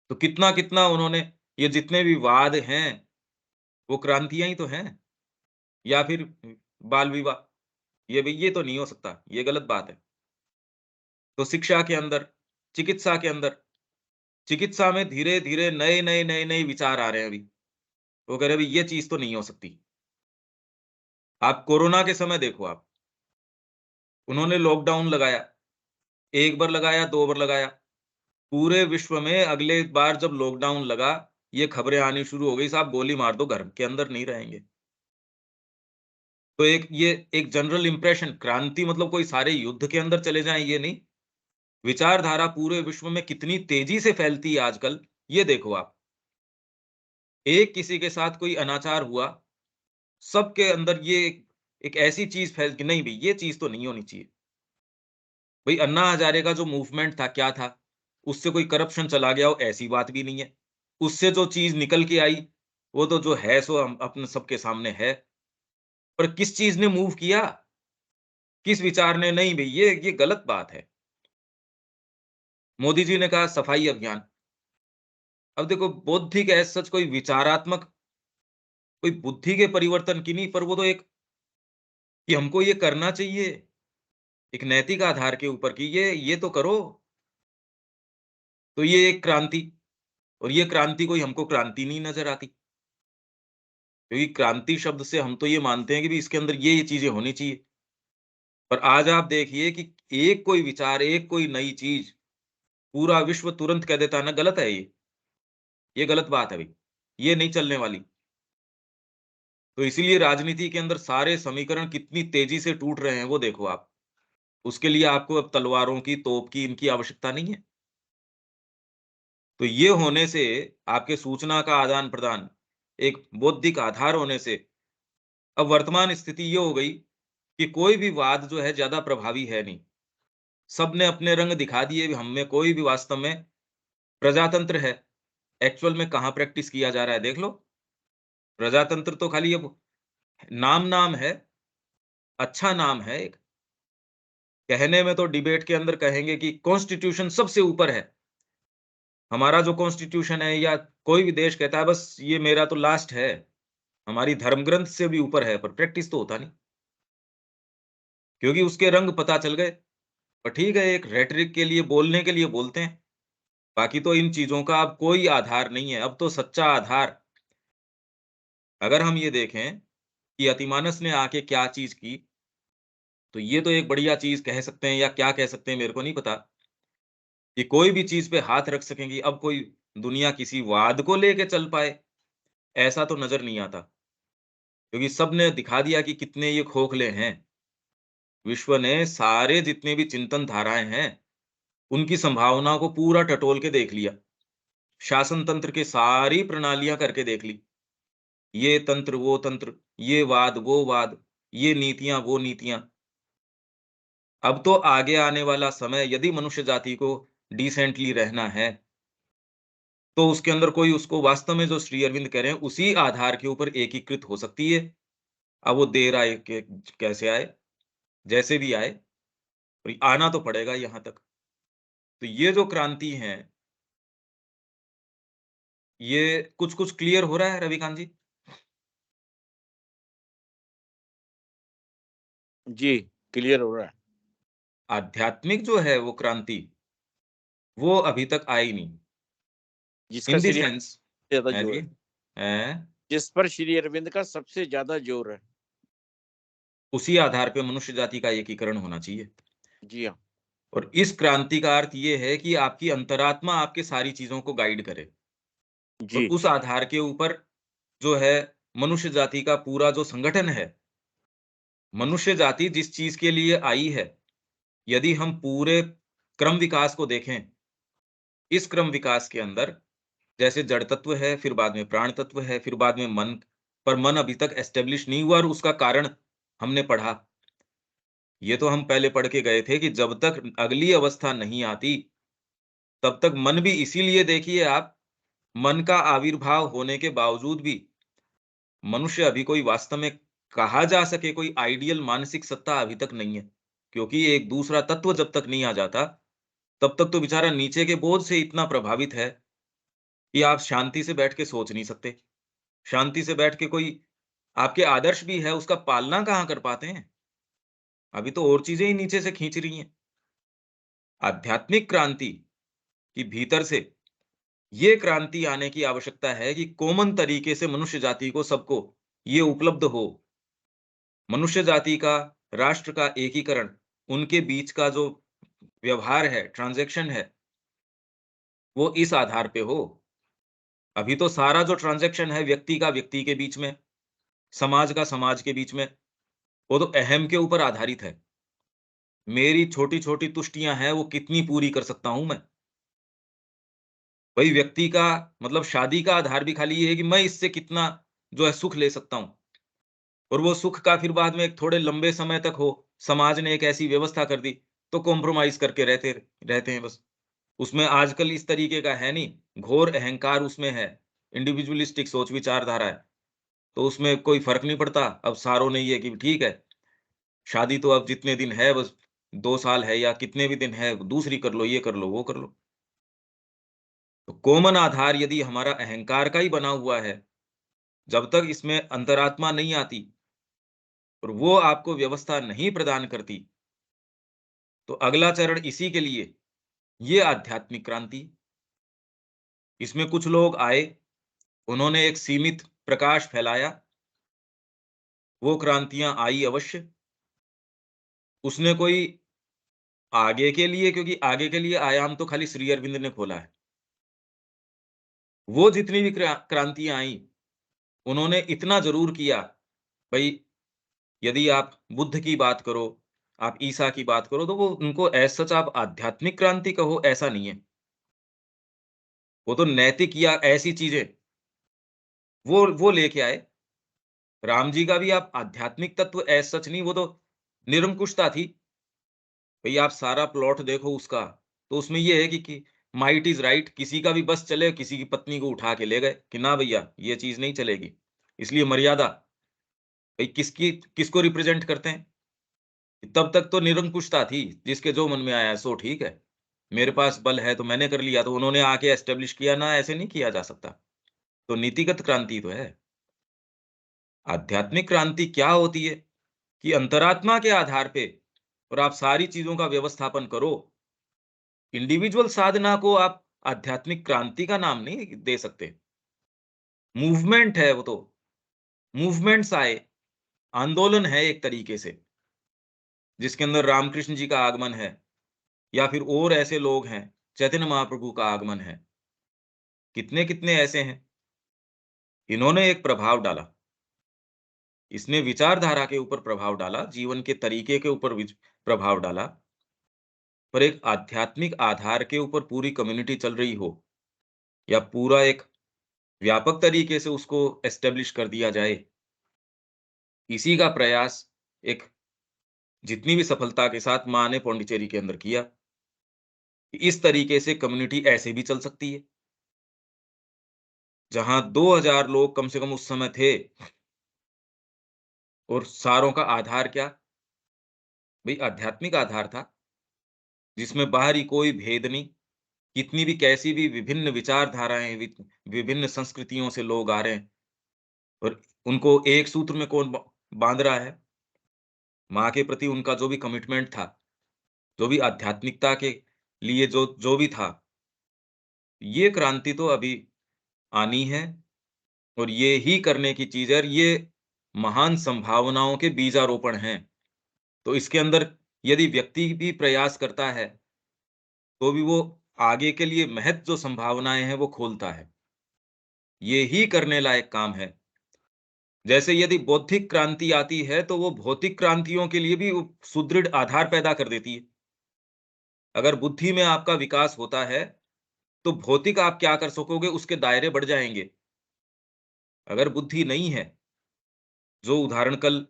तो कितना-कितना उन्होंने ये जितने भी वाद हैं, वो क्रांतियाँ ही तो हैं या फिर बाल विवाह, ये तो नहीं हो सकता, ये गलत बात है। तो शिक्षा के अंदर, चिकित्सा के अंदर, चिकित्सा में धीरे-धीरे नए-नए, नए-नए विचार आ रहे हैं अभी। वो कह रहे हैं, "भई ये चीज़ तो नहीं हो सकती।" आप कोरोना के समय देखो आप, उन्होंने लॉकडाउन लगाया, 1 बार लगाया, 2 बार लगाया। पूरे विश्व में अगले बार जब लॉकडाउन लगा, ये खबरें आनी शुरू हो गई, साहब गोली मार दो, घर के अंदर नहीं रहेंगे। तो एक जनरल इंप्रेशन, क्रांति मतलब कोई सारे युद्ध के अंदर चले जाएँ, ये नहीं। विचारधारा पूरे विश्व में कितनी तेज़ी से फैलती है आजकल, ये देखो आप। एक किसी के साथ कोई अनाचार हुआ, सबके अंदर ये एक ऐसी चीज़ फैल कि नहीं भई ये चीज़ तो नहीं होनी चाहिए। भई अन्ना हज़ारे का जो मूवमेंट था, क्या था? उससे कोई करप्शन चला गया हो, ऐसी बात भी नहीं है। उससे जो चीज़ निकल के आई, वो तो जो है सो हम अपने सबके सामने है। पर किस चीज़ ने मूव किया? किस विचार ने नहीं भई ये गलत बात है। मोदी जी ने कहा सफाई अभियान। अब देखो बौद्धिक एज़ सच कोई विचारात्मक, कोई बुद्धि के परिवर्तन की नहीं, पर वो तो एक कि हमको ये करना चाहिए, एक नैतिक आधार के ऊपर कि ये तो करो। तो ये एक क्रांति, और ये क्रांति कोई हमको क्रांति नहीं नज़र आती। क्योंकि क्रांति शब्द से हम तो ये मानते हैं कि भई इसके अंदर ये चीज़ें होनी चाहिए। पर आज आप देखिए कि एक कोई विचार, एक कोई नई चीज़, पूरा विश्व तुरंत कह देता है ना गलत है ये गलत बात है भई, ये नहीं चलने वाली। तो इसीलिए राजनीति के अंदर सारे समीकरण कितनी तेज़ी से टूट रहे हैं, वो देखो आप। उसके लिए आपको अब तलवारों की, तोप की, इनकी आवश्यकता नहीं है। तो ये होने से आपके सूचना का आदान-प्रदान, एक बौद्धिक आधार होने से अब वर्तमान स्थिति ये हो गई कि कोई भी वाद जो है ज़्यादा प्रभावी है नहीं। सबने अपने रंग दिखा दिए, हम में कोई भी वास्तव में प्रजातंत्र है, एक्चुअल में कहाँ प्रैक्टिस किया जा रहा है देख लो। प्रजातंत्र तो खाली अब नाम-नाम है, अच्छा नाम है एक। कहने में तो डिबेट के अंदर कहेंगे कि कॉन्स्टिट्यूशन सबसे ऊपर है। हमारा जो कॉन्स्टिट्यूशन है या कोई भी देश कहता है बस ये मेरा तो लास्ट है, हमारी धर्म ग्रंथ से भी ऊपर है, पर प्रैक्टिस तो होता नहीं। क्योंकि उसके रंग पता चल गए। पर ठीक है, एक रेटरिक के लिए, बोलने के लिए बोलते हैं। बाकी तो इन चीज़ों का अब कोई आधार नहीं है। अब तो सच्चा आधार, अगर हम ये देखें कि अतिमानस ने आके क्या चीज़ की, तो ये तो एक बढ़िया चीज़ कह सकते हैं या क्या कह सकते हैं मेरे को नहीं पता, कि कोई भी चीज़ पे हाथ रख सकेंगी। अब कोई दुनिया किसी वाद को लेके चल पाए, ऐसा तो नज़र नहीं आता। क्योंकि सबने दिखा दिया कि कितने ये खोखले हैं। विश्व ने सारे जितने भी चिंतन धाराएँ हैं, उनकी संभावनाओं को पूरा टटोल के देख लिया। शासन तंत्र की सारी प्रणालियाँ करके देख ली। ये तंत्र, वो तंत्र, ये वाद, वो वाद, ये नीतियाँ, वो नीतियाँ। अब तो आगे आने वाला समय यदि मनुष्य जाति को डिसेंटली रहना है, तो उसके अंदर कोई उसको वास्तव में जो श्री अरविंद कह रहे हैं, उसी आधार के ऊपर एकीकृत हो सकती है। अब वो देर आए के कैसे आए, जैसे भी आए, पर आना तो पड़ेगा यहाँ तक। तो ये जो क्रांति है, ये कुछ-कुछ क्लियर हो रहा है रविकांत जी? जी, क्लियर हो रहा है। आध्यात्मिक जो है वो क्रांति, वो अभी तक आई नहीं। जिसका इन द श्री सेंस ज़्यादा हैं जोर जी? है। हैं? जिस पर श्री अरविंद का सबसे ज़्यादा जोर है। उसी आधार पे मनुष्य जाति का एकीकरण होना चाहिए। जी हाँ। और इस क्रांति का अर्थ ये है कि आपकी अंतरात्मा आपके सारी चीज़ों को गाइड करे। और जी, उस आधार के ऊपर जो है मनुष्य जाति का पूरा जो संगठन है, मनुष्य जाति जिस चीज़ के लिए आई है, यदि हम पूरे क्रम विकास को देखें, इस क्रम विकास के अंदर जैसे जड़ तत्व है, फिर बाद में प्राण तत्व है, फिर बाद में मन, पर मन अभी तक एस्टेब्लिश नहीं हुआ और उसका कारण हमने पढ़ा। ये तो हम पहले पढ़ के गए थे कि जब तक अगली अवस्था नहीं आती, तब तक मन भी इसीलिए देखिए आप, मन का आविर्भाव होने के बावजूद भी मनुष्य अभी कोई वास्तव में कहा जा सके कोई आइडियल मानसिक सत्ता अभी तक नहीं है। क्योंकि एक दूसरा तत्व जब तक नहीं आ जाता, तब तक तो बेचारा नीचे के बोझ से इतना प्रभावित है कि आप शांति से बैठ के सोच नहीं सकते। शांति से बैठ के कोई आपके आदर्श भी है, उसका पालना कहाँ कर पाते हैं? अभी तो और चीज़ें ही नीचे से खींच रही हैं। आध्यात्मिक क्रांति की भीतर से ये क्रांति आने की आवश्यकता है कि कॉमन तरीके से मनुष्य जाति को सबको ये उपलब्ध हो। मनुष्य जाति का, राष्ट्र का एकीकरण, उनके बीच का जो व्यवहार है, ट्रांज़ैक्शन है, वो इस आधार पे हो। अभी तो सारा जो ट्रांज़ैक्शन है व्यक्ति का व्यक्ति के बीच में, समाज का समाज के बीच में, वो तो अहम के ऊपर आधारित है। मेरी छोटी-छोटी तुष्टियाँ हैं, वो कितनी पूरी कर सकता हूँ मैं? वही व्यक्ति का मतलब शादी का आधार भी खाली ये है कि मैं इससे कितना जो है सुख ले सकता हूँ। और वो सुख का फिर बाद में एक थोड़े लंबे समय तक हो, समाज ने एक ऐसी व्यवस्था कर दी, तो कॉम्प्रोमाइज़ करके रहते रहते हैं बस। उसमें आजकल इस तरीके का है नहीं, घोर अहंकार उसमें है, इंडिविजुअलिस्टिक सोच विचारधारा है, तो उसमें कोई फ़र्क नहीं पड़ता। अब सारों ने ये कि ठीक है, शादी तो अब जितने दिन है बस 2 साल है या कितने भी दिन है, दूसरी कर लो, ये कर लो, वो कर लो। तो कॉमन आधार यदि हमारा अहंकार का ही बना हुआ है, जब तक इसमें अंतरात्मा नहीं आती और वो आपको व्यवस्था नहीं प्रदान करती, तो अगला चरण इसी के लिए, ये आध्यात्मिक क्रांति। इसमें कुछ लोग आए, उन्होंने एक सीमित प्रकाश फैलाया, वो क्रांतियाँ आई अवश्य। उसने कोई आगे के लिए क्योंकि आगे के लिए आयाम तो खाली श्री अरविंद ने खोला है। वो जितनी भी क्रांतियाँ आईं, उन्होंने इतना ज़रूर किया, भई यदि आप बुद्ध की बात करो, आप ईसा की बात करो, तो वो उनको एज़ सच आप आध्यात्मिक क्रांति कहो, ऐसा नहीं है। वो तो नैतिक या ऐसी चीज़ें, वो लेके आए। राम जी का भी आप आध्यात्मिक तत्व एज़ सच नहीं, वो तो निरंकुशता थी। भई आप सारा प्लॉट देखो उसका, तो उसमें ये है कि माइट इज़ राइट, किसी का भी बस चले, किसी की पत्नी को उठा के ले गए कि ना भैया, ये चीज़ नहीं चलेगी। इसलिए मर्यादा, भई किसको रिप्रेज़ेंट करते हैं? तब तक तो निरंकुशता थी, जिसके जो मन में आया सो ठीक है। मेरे पास बल है तो मैंने कर लिया, तो उन्होंने आके एस्टेब्लिश किया ना, ऐसे नहीं किया जा सकता। तो नीतिगत क्रांति तो है। आध्यात्मिक क्रांति क्या होती है कि अंतरात्मा के आधार पे और आप सारी चीज़ों का व्यवस्थापन करो। इंडिविजुअल साधना को आप आध्यात्मिक क्रांति का नाम नहीं दे सकते। मूवमेंट है वो तो, मूवमेंट्स आए, आंदोलन है एक तरीके से, जिसके अंदर रामकृष्ण जी का आगमन है या फिर और ऐसे लोग हैं, चैतन्य महाप्रभु का आगमन है। कितने-कितने ऐसे हैं, इन्होंने एक प्रभाव डाला। इसने विचारधारा के ऊपर प्रभाव डाला, जीवन के तरीके के ऊपर प्रभाव डाला, पर एक आध्यात्मिक आधार के ऊपर पूरी कम्युनिटी चल रही हो या पूरा एक व्यापक तरीके से उसको एस्टेब्लिश कर दिया जाए, इसी का प्रयास एक जितनी भी सफलता के साथ माँ ने पौंडीचेरी के अंदर किया, कि इस तरीके से कम्युनिटी ऐसे भी चल सकती है। जहाँ 2000 लोग कम से कम उस समय थे और सारों का आधार क्या? भई आध्यात्मिक आधार था, जिसमें बाहरी कोई भेद नहीं, कितनी भी कैसी भी विभिन्न विचारधाराएँ, विभिन्न संस्कृतियों से लोग आ रहे हैं और उनको एक सूत्र में कौन बाँध रहा है? माँ के प्रति उनका जो भी कमिटमेंट था, जो भी आध्यात्मिकता के लिए जो जो भी था, ये क्रांति तो अभी आनी है और ये ही करने की चीज़ है और ये महान संभावनाओं के बीजारोपण हैं। तो इसके अंदर यदि व्यक्ति भी प्रयास करता है, तो भी वो आगे के लिए महৎ जो संभावनाएँ हैं, वो खोलता है। ये ही करने लायक काम है। जैसे यदि बौद्धिक क्रांति आती है, तो वो भौतिक क्रांतियों के लिए भी सुदृढ़ आधार पैदा कर देती है। अगर बुद्धि में आपका विकास होता है, तो भौतिक आप क्या कर सकोगे, उसके दायरे बढ़ जाएँगे। अगर बुद्धि नहीं है, जो उदाहरण कल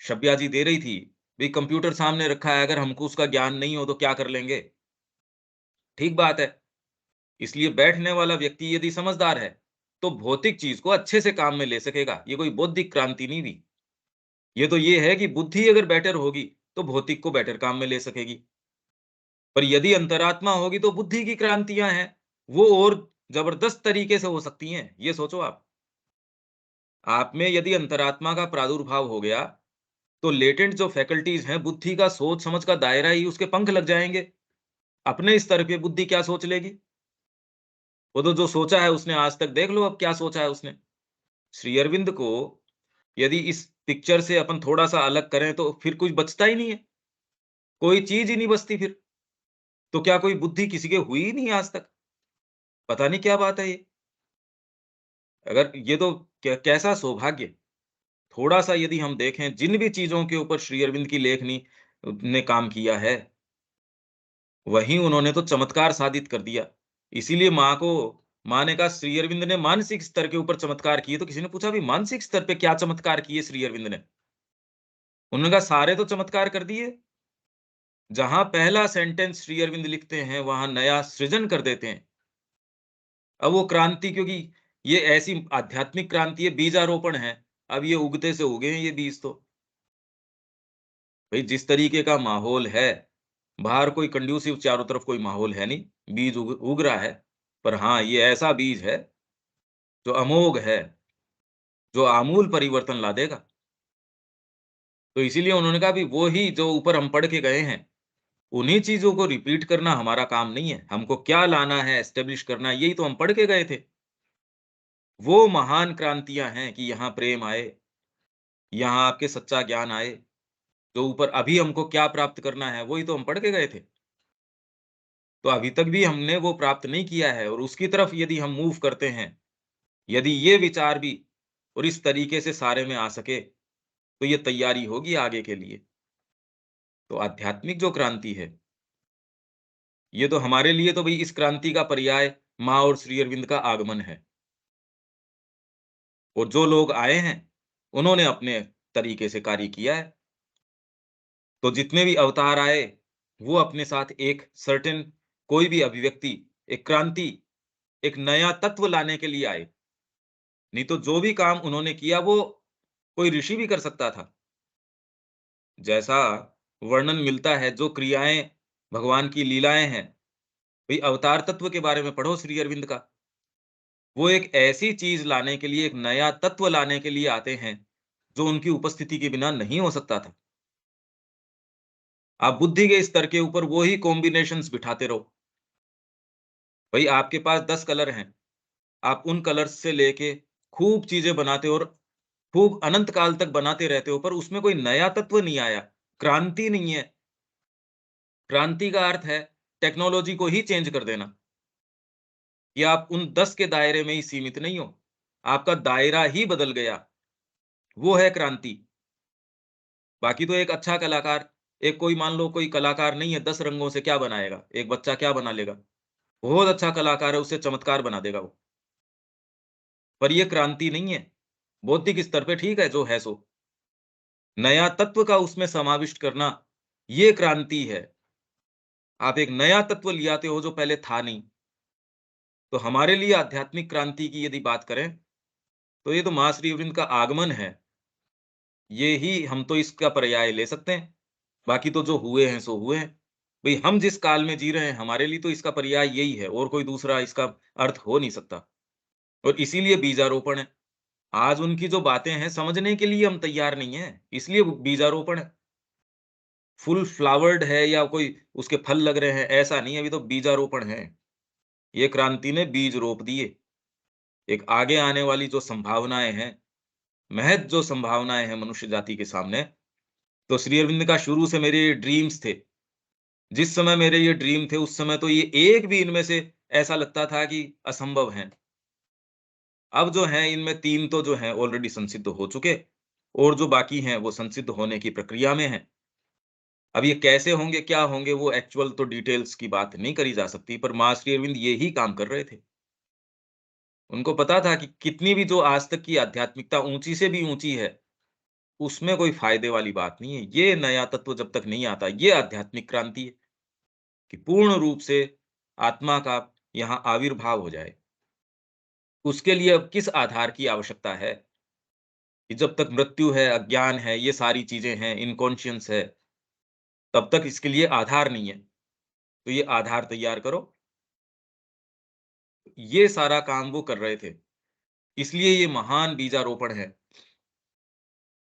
शब्या जी दे रही थी, भई कंप्यूटर सामने रखा है, अगर हमको उसका ज्ञान नहीं हो, तो क्या कर लेंगे? ठीक बात है। इसलिए बैठने वाला व्यक्ति यदि समझदार है, तो भौतिक चीज़ को अच्छे से काम में ले सकेगा। ये कोई बौद्धिक क्रांति नहीं हुई। ये तो ये है कि बुद्धि अगर बेटर होगी, तो भौतिक को बेटर काम में ले सकेगी। पर यदि अंतरात्मा होगी, तो बुद्धि की क्रांतियाँ हैं, वो और ज़बरदस्त तरीके से हो सकती हैं। ये सोचो आप। आप में यदि अंतरात्मा का प्रादुर्भाव हो गया, तो लेटेंट जो फैकल्टीज़ हैं, बुद्धि का सोच-समझ का दायरा ही उसके पंख लग जाएँगे। अपने स्तर पे बुद्धि क्या सोच लेगी? वो तो जो सोचा है उसने आज तक देख लो अब क्या सोचा है उसने। श्री अरविंद को यदि इस पिक्चर से अपन थोड़ा-सा अलग करें तो फिर कुछ बचता ही नहीं है, कोई चीज़ ही नहीं बचती फिर। तो क्या कोई बुद्धि किसी के हुई ही नहीं आज तक? पता नहीं क्या बात है ये? अगर ये तो कैसा सौभाग्य, थोड़ा-सा यदि हम देखें जिन भी चीज़ों के ऊपर श्री अरविंद की लेखनी ने काम किया है, वहीं उन्होंने तो चमत्कार साधित कर दिया। इसीलिए माँ को माँ ने कहा श्री अरविंद ने मानसिक स्तर के ऊपर चमत्कार किए, तो किसी ने पूछा भी मानसिक स्तर पे क्या चमत्कार किए श्री अरविंद ने? उन्होंने कहा सारे तो चमत्कार कर दिए। जहां पहला सेंटेंस श्री अरविंद लिखते हैं, वहां नया सृजन कर देते हैं। अब वो क्रांति, क्योंकि ये ऐसी आध्यात्मिक क्रांति है, बीजारोपण है। अब ये उगते से उगे हैं ये बीज तो। भाई जिस तरीके का माहौल है, बाहर कोई कंड्यूसिव चारों तरफ कोई माहौल है नहीं, बीज उग रहा है। पर हाँ, ये ऐसा बीज है जो अमोघ है, जो आमूल परिवर्तन ला देगा। तो इसीलिए उन्होंने कहा भी वो ही जो ऊपर हम पढ़ के गए हैं, उन्हीं चीज़ों को रिपीट करना हमारा काम नहीं है। हमको क्या लाना है, एस्टेब्लिश करना है, यही तो हम पढ़ के गए थे। वो महान क्रांतियाँ हैं कि यहाँ प्रेम आए, यहाँ आपके सच्चा ज्ञान आए, जो ऊपर अभी हमको क्या प्राप्त करना है, वही तो हम पढ़ के गए थे। तो अभी तक भी हमने वो प्राप्त नहीं किया है, और उसकी तरफ यदि हम मूव करते हैं, यदि ये विचार भी और इस तरीके से सारे में आ सके, तो ये तैयारी होगी आगे के लिए। तो आध्यात्मिक जो क्रांति है, ये तो हमारे लिए तो भई इस क्रांति का पर्याय माँ और श्री अरविंद का आगमन है। और जो लोग आए हैं, उन्होंने अपने तरीके से कार्य किया है। तो जितने भी अवतार आए, वो अपने साथ एक सर्टेन कोई भी अभिव्यक्ति, एक क्रांति, एक नया तत्व लाने के लिए आए। नहीं तो जो भी काम उन्होंने किया वो कोई ऋषि भी कर सकता था। जैसा वर्णन मिलता है, जो क्रियाएँ भगवान की लीलाएँ हैं, भई अवतार तत्व के बारे में पढ़ो श्री अरविंद का। वो एक ऐसी चीज़ लाने के लिए, एक नया तत्व लाने के लिए आते हैं, जो उनकी उपस्थिति के बिना नहीं हो सकता था। आप बुद्धि के स्तर के ऊपर वो ही कॉम्बिनेशंस बिठाते रहो। भई आपके पास 10 कलर हैं, आप उन कलर्स से लेके खूब चीज़ें बनाते हो और खूब अनंत काल तक बनाते रहते हो, पर उसमें कोई नया तत्व नहीं आया, क्रांति नहीं है। क्रांति का अर्थ है टेक्नोलॉजी को ही चेंज कर देना, कि आप उन 10 के दायरे में ही सीमित नहीं हो, आपका दायरा ही बदल गया, वो है क्रांति। बाकी तो एक अच्छा कलाकार, एक कोई मान लो कोई कलाकार नहीं है, 10 रंगों से क्या बनाएगा? एक बच्चा क्या बना लेगा? बहुत अच्छा कलाकार है, उससे चमत्कार बना देगा वो। पर ये क्रांति नहीं है। बौद्धिक स्तर पे ठीक है जो है सो। नया तत्व का उसमें समाविष्ट करना, ये क्रांति है। आप एक नया तत्व ले आते हो जो पहले था नहीं। तो हमारे लिए आध्यात्मिक क्रांति की यदि बात करें, तो ये तो महाश्री अरविंद का आगमन है। ये ही हम तो इसका पर्याय ले सकते हैं। बाकी तो जो हुए हैं सो हुए हैं। भई हम जिस काल में जी रहे हैं, हमारे लिए तो इसका पर्याय यही है, और कोई दूसरा इसका अर्थ हो नहीं सकता। और इसीलिए बीजारोपण है। आज उनकी जो बातें हैं, समझने के लिए हम तैयार नहीं हैं, इसलिए वो बीजारोपण है। फुल फ्लावर्ड है या कोई उसके फल लग रहे हैं, ऐसा नहीं है, अभी तो बीजारोपण है। ये क्रांति ने बीज रोप दिए। एक आगे आने वाली जो संभावनाएँ हैं, महज़ जो संभावनाएँ हैं मनुष्य जाति के सामने, तो श्री अरविंद का शुरू से मेरे ये ड्रीम्स थे। जिस समय मेरे ये ड्रीम थे, उस समय तो ये एक भी इनमें से ऐसा लगता था कि असंभव हैं। अब जो हैं, इनमें 3 तो जो हैं ऑलरेडी संसिद्ध हो चुके, और जो बाकी हैं, वो संसिद्ध होने की प्रक्रिया में हैं। अब ये कैसे होंगे, क्या होंगे, वो एक्चुअल तो डिटेल्स की बात नहीं करी जा सकती, पर माँ श्री अरविंद ये ही काम कर रहे थे। उनको पता था कि कितनी भी जो आज तक की आध्यात्मिकता ऊँची से भी ऊँची है, उसमें कोई फ़ायदे वाली बात नहीं है। ये नया तत्व जब तक नहीं आता, ये आध्यात्मिक क्रांति है, कि पूर्ण रूप से आत्मा का यहाँ आविर्भाव हो जाए। उसके लिए अब किस आधार की आवश्यकता है, कि जब तक मृत्यु है, अज्ञान है, ये सारी चीज़ें हैं, इनकॉन्शियंस है, तब तक इसके लिए आधार नहीं है। तो ये आधार तैयार करो। ये सारा काम वो कर रहे थे। इसलिए ये महान बीजारोपण है।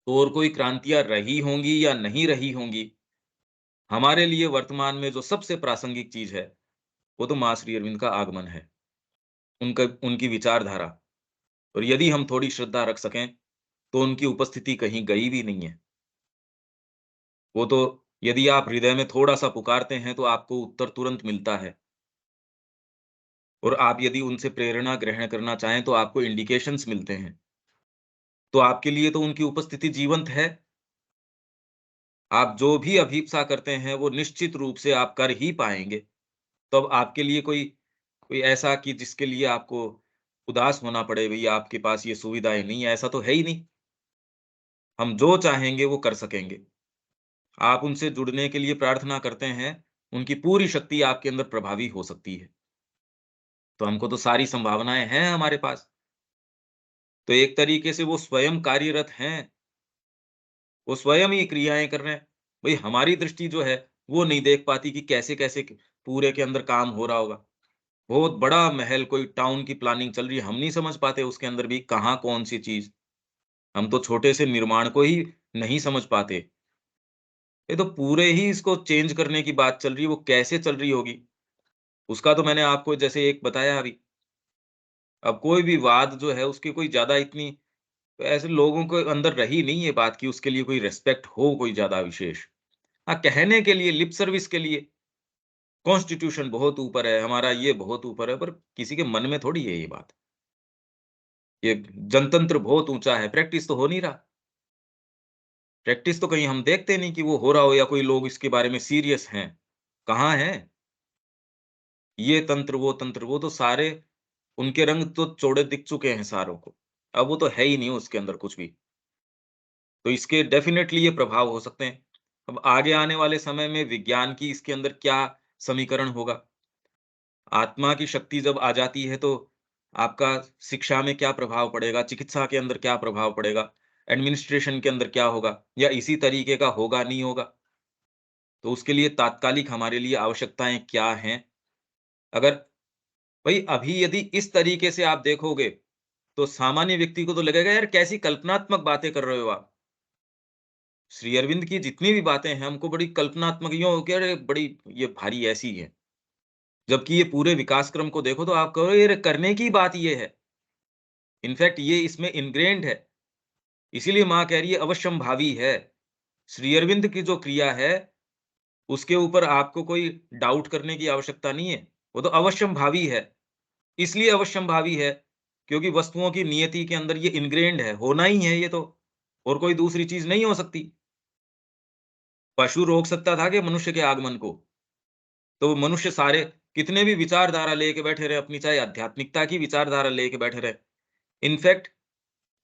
तो और कोई क्रांतियाँ रही होंगी या नहीं रही होंगी, हमारे लिए वर्तमान में जो सबसे प्रासंगिक चीज़ है, वो तो माँ श्री अरविंद का आगमन है। उनका उनकी विचारधारा, और यदि हम थोड़ी श्रद्धा रख सकें, तो उनकी उपस्थिति कहीं गई भी नहीं है। वो तो यदि आप हृदय में थोड़ा-सा पुकारते हैं, तो आपको उत्तर तुरंत मिलता है। और आप यदि उनसे प्रेरणा ग्रहण करना चाहें, तो आपको इंडिकेशंस मिलते हैं। तो आपके लिए तो उनकी उपस्थिति जीवंत है। आप जो भी अभीप्सा करते हैं, वो निश्चित रूप से आप कर ही पाएँगे। तो अब आपके लिए कोई कोई ऐसा कि जिसके लिए आपको उदास होना पड़े, भई आपके पास ये सुविधाएँ नहीं है, ऐसा तो है ही नहीं। हम जो चाहेंगे वो कर सकेंगे। आप उनसे जुड़ने के लिए प्रार्थना करते हैं, उनकी पूरी शक्ति आपके अंदर प्रभावी हो सकती है। तो हमको तो सारी संभावनाएँ हैं हमारे पास। तो एक तरीके से वो स्वयं कार्यरत हैं, वो स्वयं ही क्रियाएँ कर रहे हैं। भई हमारी दृष्टि जो है, वो नहीं देख पाती कि कैसे-कैसे क पूरे के अंदर काम हो रहा होगा। बहुत बड़ा महल, कोई टाउन की प्लानिंग चल रही है, हम नहीं समझ पाते उसके अंदर भी कहाँ कौन-सी चीज़। हम तो छोटे से निर्माण को ही नहीं समझ पाते। ये तो पूरे ही इसको चेंज करने की बात चल रही है, वो कैसे चल रही होगी? उसका तो मैंने आपको जैसे एक बताया अभी। अब कोई भी वाद जो है उसकी कोई ज़्यादा इतनी ऐसे लोगों के अंदर रही नहीं है बात कि उसके लिए कोई रिस्पेक्ट हो कोई ज़्यादा विशेष। हाँ, कहने के लिए, लिप सर्विस के लिए कॉन्स्टिट्यूशन बहुत ऊपर है, हमारा ये बहुत ऊपर है, पर किसी के मन में थोड़ी है ये बात। ये जनतंत्र बहुत ऊँचा है, प्रैक्टिस तो हो नहीं रहा। प्रैक्टिस तो कहीं हम देखते नहीं कि वो हो रहा हो या कोई लोग इसके बारे में सीरियस हैं। कहाँ हैं? ये तंत्र, वो तो सारे उनके रंग तो चौड़े दिख चुके हैं सारों को। अब वो तो है ही नहीं उसके अंदर कुछ भी। तो इसके डेफ़िनेटली ये प्रभाव हो सकते हैं। अब आगे आने वाले समय में विज्ञान की इसके अंदर क्या समीकरण होगा? आत्मा की शक्ति जब आ जाती है तो आपका शिक्षा में क्या प्रभाव पड़ेगा? चिकित्सा के अंदर क्या प्रभाव पड़ेगा? एडमिनिस्ट्रेशन के अंदर क्या होगा? या इसी तरीके का होगा, नहीं होगा? तो उसके लिए तात्कालिक हमारे लिए आवश्यकताएँ क्या हैं? अगर भई अभी यदि इस तरीके से आप देखोगे, तो सामान्य व्यक्ति को तो लगेगा यार कैसी कल्पनात्मक बातें कर रहे हो आप। श्री अरविंद की जितनी भी बातें हैं हमको बड़ी कल्पनात्मक यूँ हो कि अरे बड़ी ये भारी ऐसी है। जबकि ये पूरे विकास क्रम को देखो तो आप कहोगे ये करने की बात ये है। इनफैक्ट ये इसमें इन्ग्रेन्ड है। इसीलिए माँ कह रही है अवश्यंभावी है। श्री अरविंद की जो क्रिया है, उसके ऊपर आपको कोई डाउट करने की आवश्यकता नहीं है। वो तो अवश्यंभावी है। इसलिए अवश्यंभावी है, क्योंकि वस्तुओं की नियति के अंदर ये इन्ग्रेन्ड है, होना ही है ये तो, और कोई दूसरी चीज़ नहीं हो सकती। पशु रोक सकता था क्या मनुष्य के आगमन को? तो मनुष्य सारे कितने भी विचारधारा लेके बैठे रहे अपनी, चाहे आध्यात्मिकता की विचारधारा लेके बैठे रहे। इनफैक्ट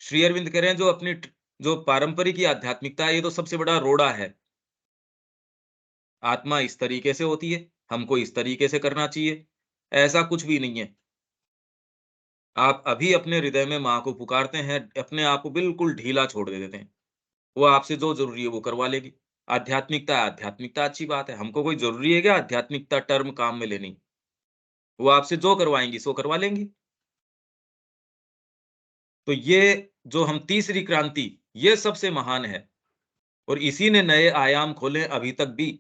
श्री अरविंद कह रहे हैं जो अपनी जो पारंपरिक ये आध्यात्मिकता है, ये तो सबसे बड़ा रोड़ा है। आत्मा इस तरीके से होती है, हमको इस तरीके से करना चाहिए। ऐसा कुछ भी नहीं है। आप अभी अपने हृदय में माँ को पुकारते हैं, अपने आप को बिल्कुल ढीला छोड़ दे देते हैं। वो आपसे जो ज़रूरी है वो करवा लेगी। आध्यात्मिकता है, आध्यात्मिकता अच्छी बात है। हमको कोई ज़रूरी है क्या आध्यात्मिकता टर्म काम में लेनी? वो आपसे जो करवाएँगी सो करवा लेंगी। तो ये जो हम तीसरी क्रांति, ये सबसे महान है और इसी ने नए आयाम खोले अभी तक भी।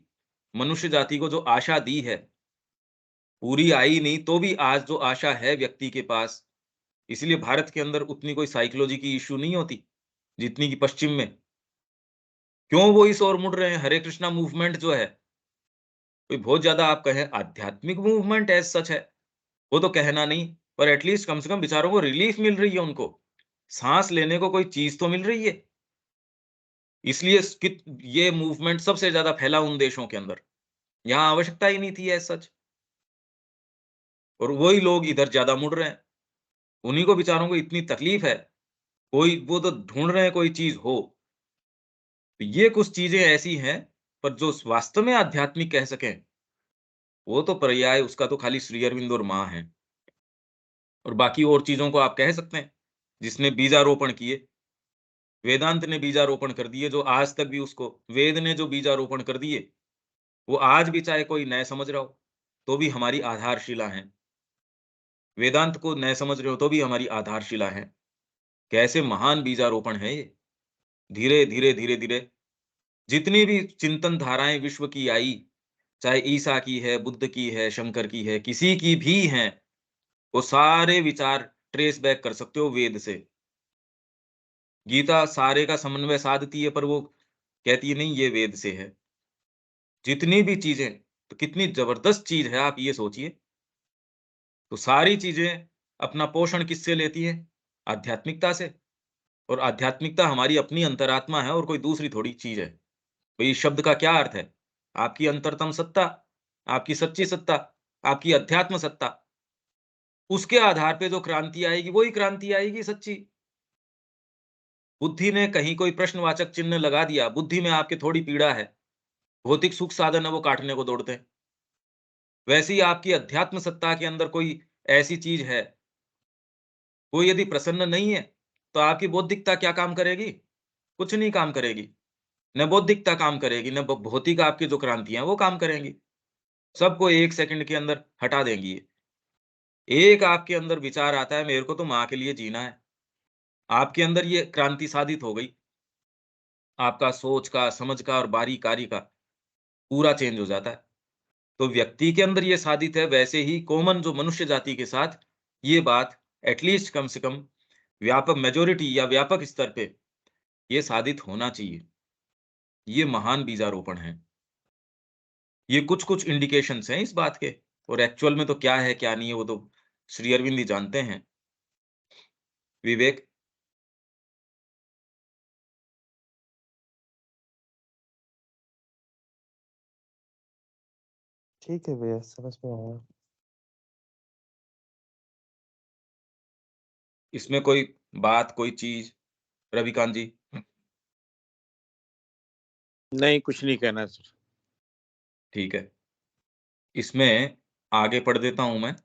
मनुष्य जाति को जो आशा दी है, पूरी आई नहीं तो भी आज जो आशा है व्यक्ति के पास, इसलिए भारत के अंदर उतनी कोई साइकोलॉजी की इश्यू नहीं होती, जितनी कि पश्चिम में। क्यों वो इस ओर मुड़ रहे हैं? हरे कृष्णा मूवमेंट जो है, कोई बहुत ज़्यादा आप कहें आध्यात्मिक मूवमेंट एज़ सच है, वो तो कहना नहीं, पर एट लीस्ट कम से कम बेचारों को रिलीफ मिल रही है उनको। साँस लेने को कोई चीज़ तो मिल रही है। इसलिए स्कित ये मूवमेंट सबसे ज़्यादा फैला उन देशों के अंदर। यहाँ आवश्यकता ही नहीं थी एज़ सच, और वही लोग इधर ज़्यादा मुड़ रहे हैं। उन्हीं को बेचारों को इतनी तकलीफ है, कोई वो तो ढूँढ रहे हैं कोई चीज़ हो। तो ये कुछ चीज़ें ऐसी हैं, पर जो वास्तव में आध्यात्मिक कह सकें, वो तो पर्याय उसका तो खाली श्री अरविंद और माँ हैं। और बाकी और चीज़ों को आप कह सकते हैं, जिसने बीजारोपण किए। वेदांत ने बीजारोपण कर दिए जो आज तक भी उसको, वेद ने जो बीजारोपण कर दिए, वो आज भी चाहे कोई न समझ रहा हो, तो भी हमारी आधारशिला हैं। वेदांत को न समझ रहे हो तो भी हमारी आधारशिला हैं। कैसे महान बीजारोपण है ये। धीरे, धीरे, धीरे, धीरे जितनी भी चिंतन धाराएँ विश्व की आई, चाहे ईसा की है, बुद्ध की है, शंकर की है, किसी की भी हैं, वो सारे विचार ट्रेस बैक कर सकते हो वेद से। गीता सारे का समन्वय साधती है, पर वो कहती है नहीं ये वेद से है। जितनी भी चीज़ें, तो कितनी ज़बरदस्त चीज़ है आप ये सोचिए। तो सारी चीज़ें अपना पोषण किससे लेती हैं? आध्यात्मिकता से, और आध्यात्मिकता हमारी अपनी अंतरात्मा है और कोई दूसरी थोड़ी चीज़ है। तो इस शब्द का क्या अर्थ है? आपकी अंतरतम सत्ता, आपकी सच्ची सत्ता, आपकी अध्यात्म सत्ता। उसके आधार पे जो क्रांति आएगी वही क्रांति आएगी सच्ची। बुद्धि ने कहीं कोई प्रश्नवाचक चिन्ह लगा दिया, बुद्धि में आपके थोड़ी पीड़ा है, भौतिक सुख साधन है वो काटने को दौड़ते हैं। वैसे ही आपकी अध्यात्म सत्ता के अंदर कोई ऐसी चीज है, वो यदि प्रसन्न नहीं है, तो आपकी बौद्धिकता क्या काम करेगी? कुछ नहीं काम करेगी। न बौद्धिकता काम करेगी, न भौतिक आपकी जो क्रांतियां वो काम करेंगी। सबको 1 सेकंड के अंदर हटा देंगी ये। एक आपके अंदर विचार आता है, मेरे को तो माँ के लिए जीना है। आपके अंदर ये क्रांति साधित हो गई। आपका सोच का, समझ का और बारी-कारी का पूरा चेंज हो जाता है। तो व्यक्ति के अंदर ये साधित है, वैसे ही कॉमन जो मनुष्य जाति के साथ ये बात एटलीस्ट कम से कम व्यापक मेजॉरिटी या व्यापक स्तर पे ये साधित होना चाहिए। ये महान बीजारोपण है। ये कुछ-कुछ इंडिकेशंस हैं इस बात के, और एक्चुअल में तो क्या है, क्या नहीं है, वो तो श्री अरविंद ही जानते हैं। विवेक, ठीक है भैया, समझ में आया। इसमें कोई बात, कोई चीज़ रविकांत जी? नहीं, कुछ नहीं कहना सर। ठीक है। इसमें आगे पढ़ देता हूँ मैं।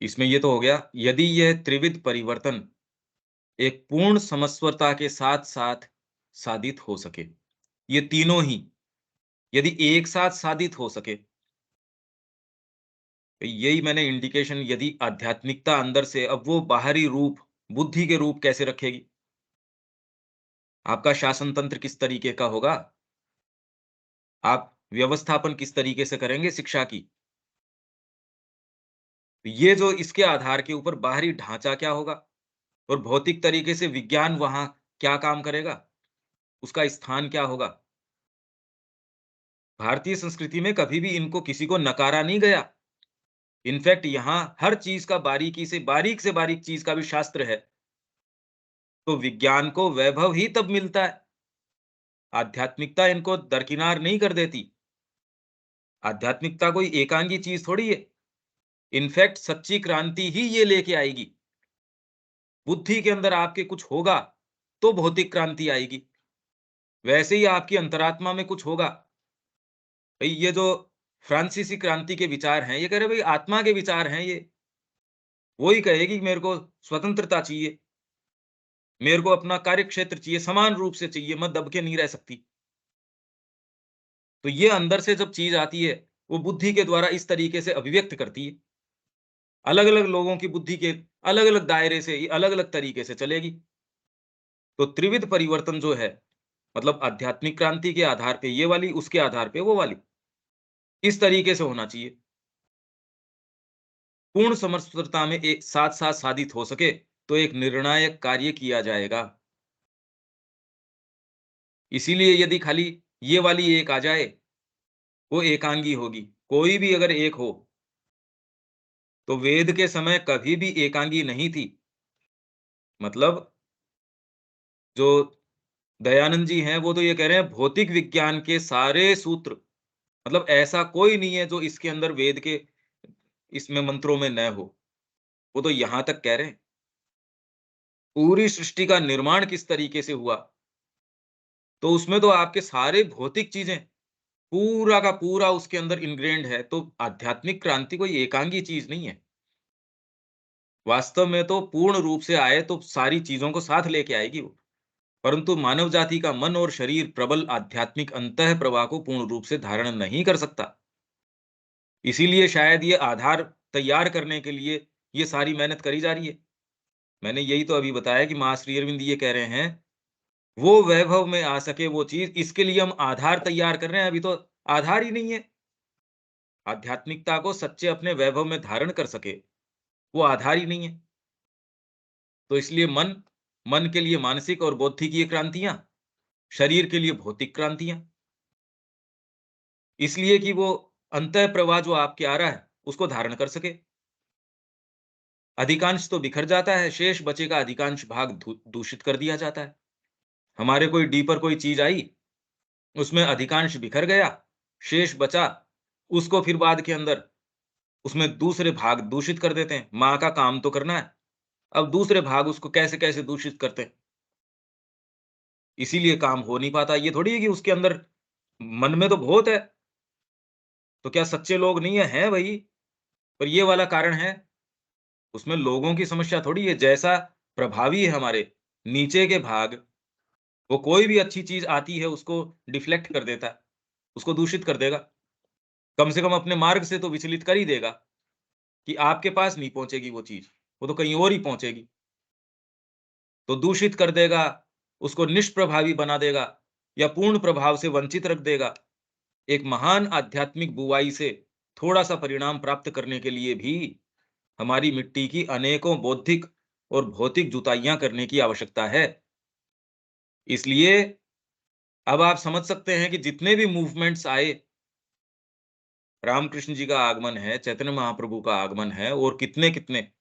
इसमें ये तो हो गया, यदि यह त्रिविध परिवर्तन एक पूर्ण समस्वरता के साथ-साथ साधित हो सके, ये तीनों ही यदि एक साथ साधित हो सके, तो यही मैंने इंडिकेशन, यदि आध्यात्मिकता अंदर से अब वो बाहरी रूप, बुद्धि के रूप कैसे रखेगी? आपका शासन तंत्र किस तरीके का होगा? आप व्यवस्थापन किस तरीके से करेंगे शिक्षा की? ये जो इसके आधार के ऊपर बाहरी ढांचा क्या होगा? और भौतिक तरीके से विज्ञान वहाँ क्या काम करेगा? उसका स्थान क्या होगा? भारतीय संस्कृति में कभी भी इनको किसी को नकारा नहीं गया। इनफैक्ट यहाँ हर चीज़ का बारीक से बारीक चीज़ का भी शास्त्र है। तो विज्ञान को वैभव ही तब मिलता है, आध्यात्मिकता इनको दरकिनार नहीं कर देती। आध्यात्मिकता कोई एकांगी चीज़ थोड़ी है। इनफैक्ट सच्ची क्रांति ही ये लेके आएगी। बुद्धि के अंदर आपके कुछ होगा, तो भौतिक क्रांति आएगी। वैसे ही आपकी अंतरात्मा में कुछ होगा। भई ये जो फ्रांसीसी क्रांति के विचार हैं, ये कह रहे भई आत्मा के विचार हैं ये। वो ही कहेगी कि मेरे को स्वतंत्रता चाहिए, मेरे को अपना कार्यक्षेत्र चाहिए, समान रूप से चाहिए, मैं दब के नहीं रह सकती। तो ये अंदर से जब चीज़ आती है, वो बुद्धि के द्वारा इस तरीके से अभिव्यक्त करती है। अलग-अलग लोगों की बुद्धि के अलग-अलग दायरे से, ये अलग-अलग तरीके से चलेगी। तो त्रिविध परिवर्तन जो है, मतलब आध्यात्मिक क्रांति के आधार पे ये वाली, उसके आधार पे वो वाली, इस तरीके से होना चाहिए। पूर्ण समर्थता में एक साथ-साथ साधित हो सके, तो एक निर्णायक कार्य किया जाएगा। इसीलिए यदि खाली ये वाली एक आ जाए, वो एकांगी होगी। कोई भी अगर एक हो, तो वेद के समय कभी भी एकांगी नहीं थी। मतलब जो दयानंद जी हैं, वो तो ये कह रहे हैं भौतिक विज्ञान के सारे सूत्र, मतलब ऐसा कोई नहीं है जो इसके अंदर वेद के इसमें मंत्रों में न हो। वो तो यहाँ तक कह रहे हैं, पूरी सृष्टि का निर्माण किस तरीके से हुआ, तो उसमें तो आपके सारे भौतिक चीज़ें, पूरा का पूरा उसके अंदर इन्ग्रेन्ड है। तो आध्यात्मिक क्रांति कोई एकांगी चीज़ नहीं है। वास्तव में तो पूर्ण रूप से आए तो सारी चीज़ों को साथ लेके आएगी वो। परंतु मानव जाति का मन और शरीर प्रबल आध्यात्मिक अंतः प्रवाह को पूर्ण रूप से धारण नहीं कर सकता। इसीलिए शायद ये आधार तैयार करने के लिए ये सारी मेहनत करी जा रही है। मैंने यही तो अभी बताया कि माँ श्री अरविंद ये कह रहे हैं, वो वैभव में आ सके वो चीज़, इसके लिए हम आधार तैयार कर रहे हैं, अभी तो आधार ही नहीं है। आध्यात्मिकता को सच्चे अपने वैभव में धारण कर सके, वो आधार ही नहीं है। तो इसलिए मन के लिए मानसिक और बौद्धिकीय क्रांतियाँ, शरीर के लिए भौतिक क्रांतियाँ। इसलिए कि वो अंतः प्रवाह जो आपके आ रहा है, उसको धारण कर सके। अधिकांश तो बिखर जाता है, शेष बचे का अधिकांश भाग दूषित कर दिया जाता है। हमारे कोई डी पर कोई चीज आई, उसमें अधिकांश बिखर गया, शेष बचा, उसको फिर बाद के अंदर उसमें दूसरे भाग दूषित कर देते हैं। माँ का काम तो करना है, अब दूसरे भाग उसको कैसे-कैसे दूषित करते हैं। इसीलिए काम हो नहीं पाता। ये थोड़ी है कि उसके अंदर मन में तो बहुत है, तो क्या सच्चे लोग नहीं है? हैं वही, पर ये वाला कारण है, उसमें लोगों की समस्या थोड़ी है। जैसा प्रभावी है हमारे नीचे के भाग, वो कोई भी अच्छी चीज़ आती है उसको डिफ्लेक्ट कर देता है, उसको दूषित कर देगा। कम से कम अपने मार्ग से तो विचलित कर ही देगा कि आपके पास नहीं पहुँचेगी वो चीज़, वो तो कहीं और ही पहुँचेगी। तो दूषित कर देगा, उसको निष्प्रभावी बना देगा या पूर्ण प्रभाव से वंचित रख देगा। एक महान आध्यात्मिक बुवाई से थोड़ा-सा परिणाम प्राप्त करने के लिए भी हमारी मिट्टी की अनेकों बौद्धिक और भौतिक जुताइयाँ करने की आवश्यकता है। इसलिए अब आप समझ सकते हैं कि जितने भी मूवमेंट्स आए, रामकृष्ण जी का आगमन है, चैतन्य महाप्रभु का आगमन है और कितने-कितने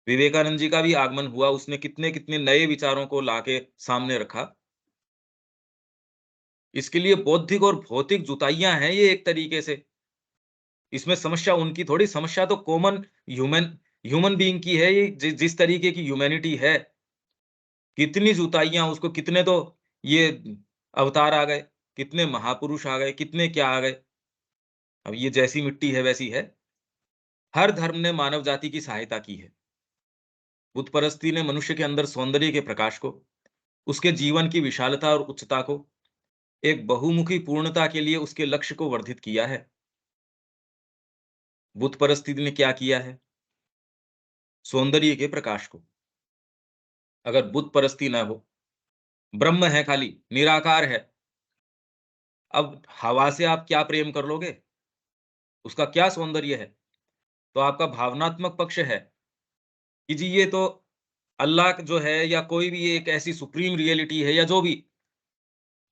विवेकानंद जी का भी आगमन हुआ, उसने कितने-कितने नए विचारों को लाके सामने रखा। इसके लिए बौद्धिक और भौतिक जुताइयाँ हैं ये एक तरीके से। इसमें समस्या उनकी थोड़ी, समस्या तो कॉमन ह्यूमन ह्यूमन बीइंग की है। ये जिस तरीके की ह्यूमैनिटी है, कितनी जुताइयाँ उसको, कितने तो ये अवतार आ गए, कितने महापुरुष आ गए, कितने क्या आ गए। अब ये जैसी मिट्टी है वैसी है। हर धर्म ने मानव जाति की सहायता की है। बुत परस्ती ने मनुष्य के अंदर सौंदर्य के प्रकाश को, उसके जीवन की विशालता और उच्चता को, एक बहुमुखी पूर्णता के लिए उसके लक्ष्य को वर्धित किया है। बुत परस्ती ने क्या किया है? सौंदर्य के प्रकाश को। अगर बुत परस्ती ना हो, ब्रह्म है खाली, निराकार है, अब हवा से आप क्या प्रेम कर लोगे? उसका क्या सौंदर्य है? तो आपका भावनात्मक पक्ष है कि जी ये तो अल्लाह जो है या कोई भी एक ऐसी सुप्रीम रियलिटी है या जो भी,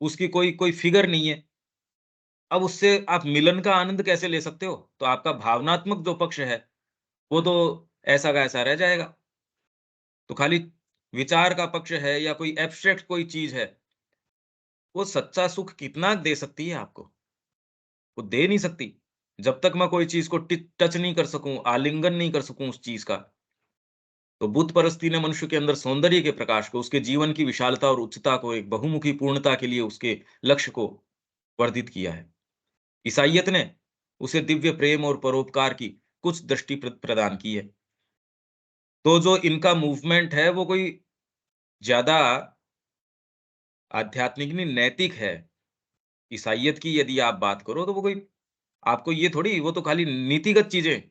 उसकी कोई कोई फिगर नहीं है। अब उससे आप मिलन का आनंद कैसे ले सकते हो? तो आपका भावनात्मक जो पक्ष है, वो तो ऐसा का ऐसा रह जाएगा। तो खाली विचार का पक्ष है या कोई एब्स्ट्रैक्ट कोई चीज़ है, वो सच्चा सुख कितना दे सकती है आपको? वो दे नहीं सकती। जब तक मैं कोई चीज़ को टच नहीं कर सकूँ, आलिंगन नहीं कर सकूँ उस चीज़ का। तो बुत परस्ती ने मनुष्य के अंदर सौंदर्य के प्रकाश को, उसके जीवन की विशालता और उच्चता को, एक बहुमुखी पूर्णता के लिए उसके लक्ष्य को वर्धित किया है। ईसाइयत ने उसे दिव्य प्रेम और परोपकार की कुछ दृष्टि प्रदान की है। तो जो इनका मूवमेंट है वो कोई ज़्यादा आध्यात्मिक नहीं, नैतिक है। ईसाइयत की यदि आप बात करो तो वो कोई, आपको ये थोड़ी, वो तो खाली नीतिगत चीज़ें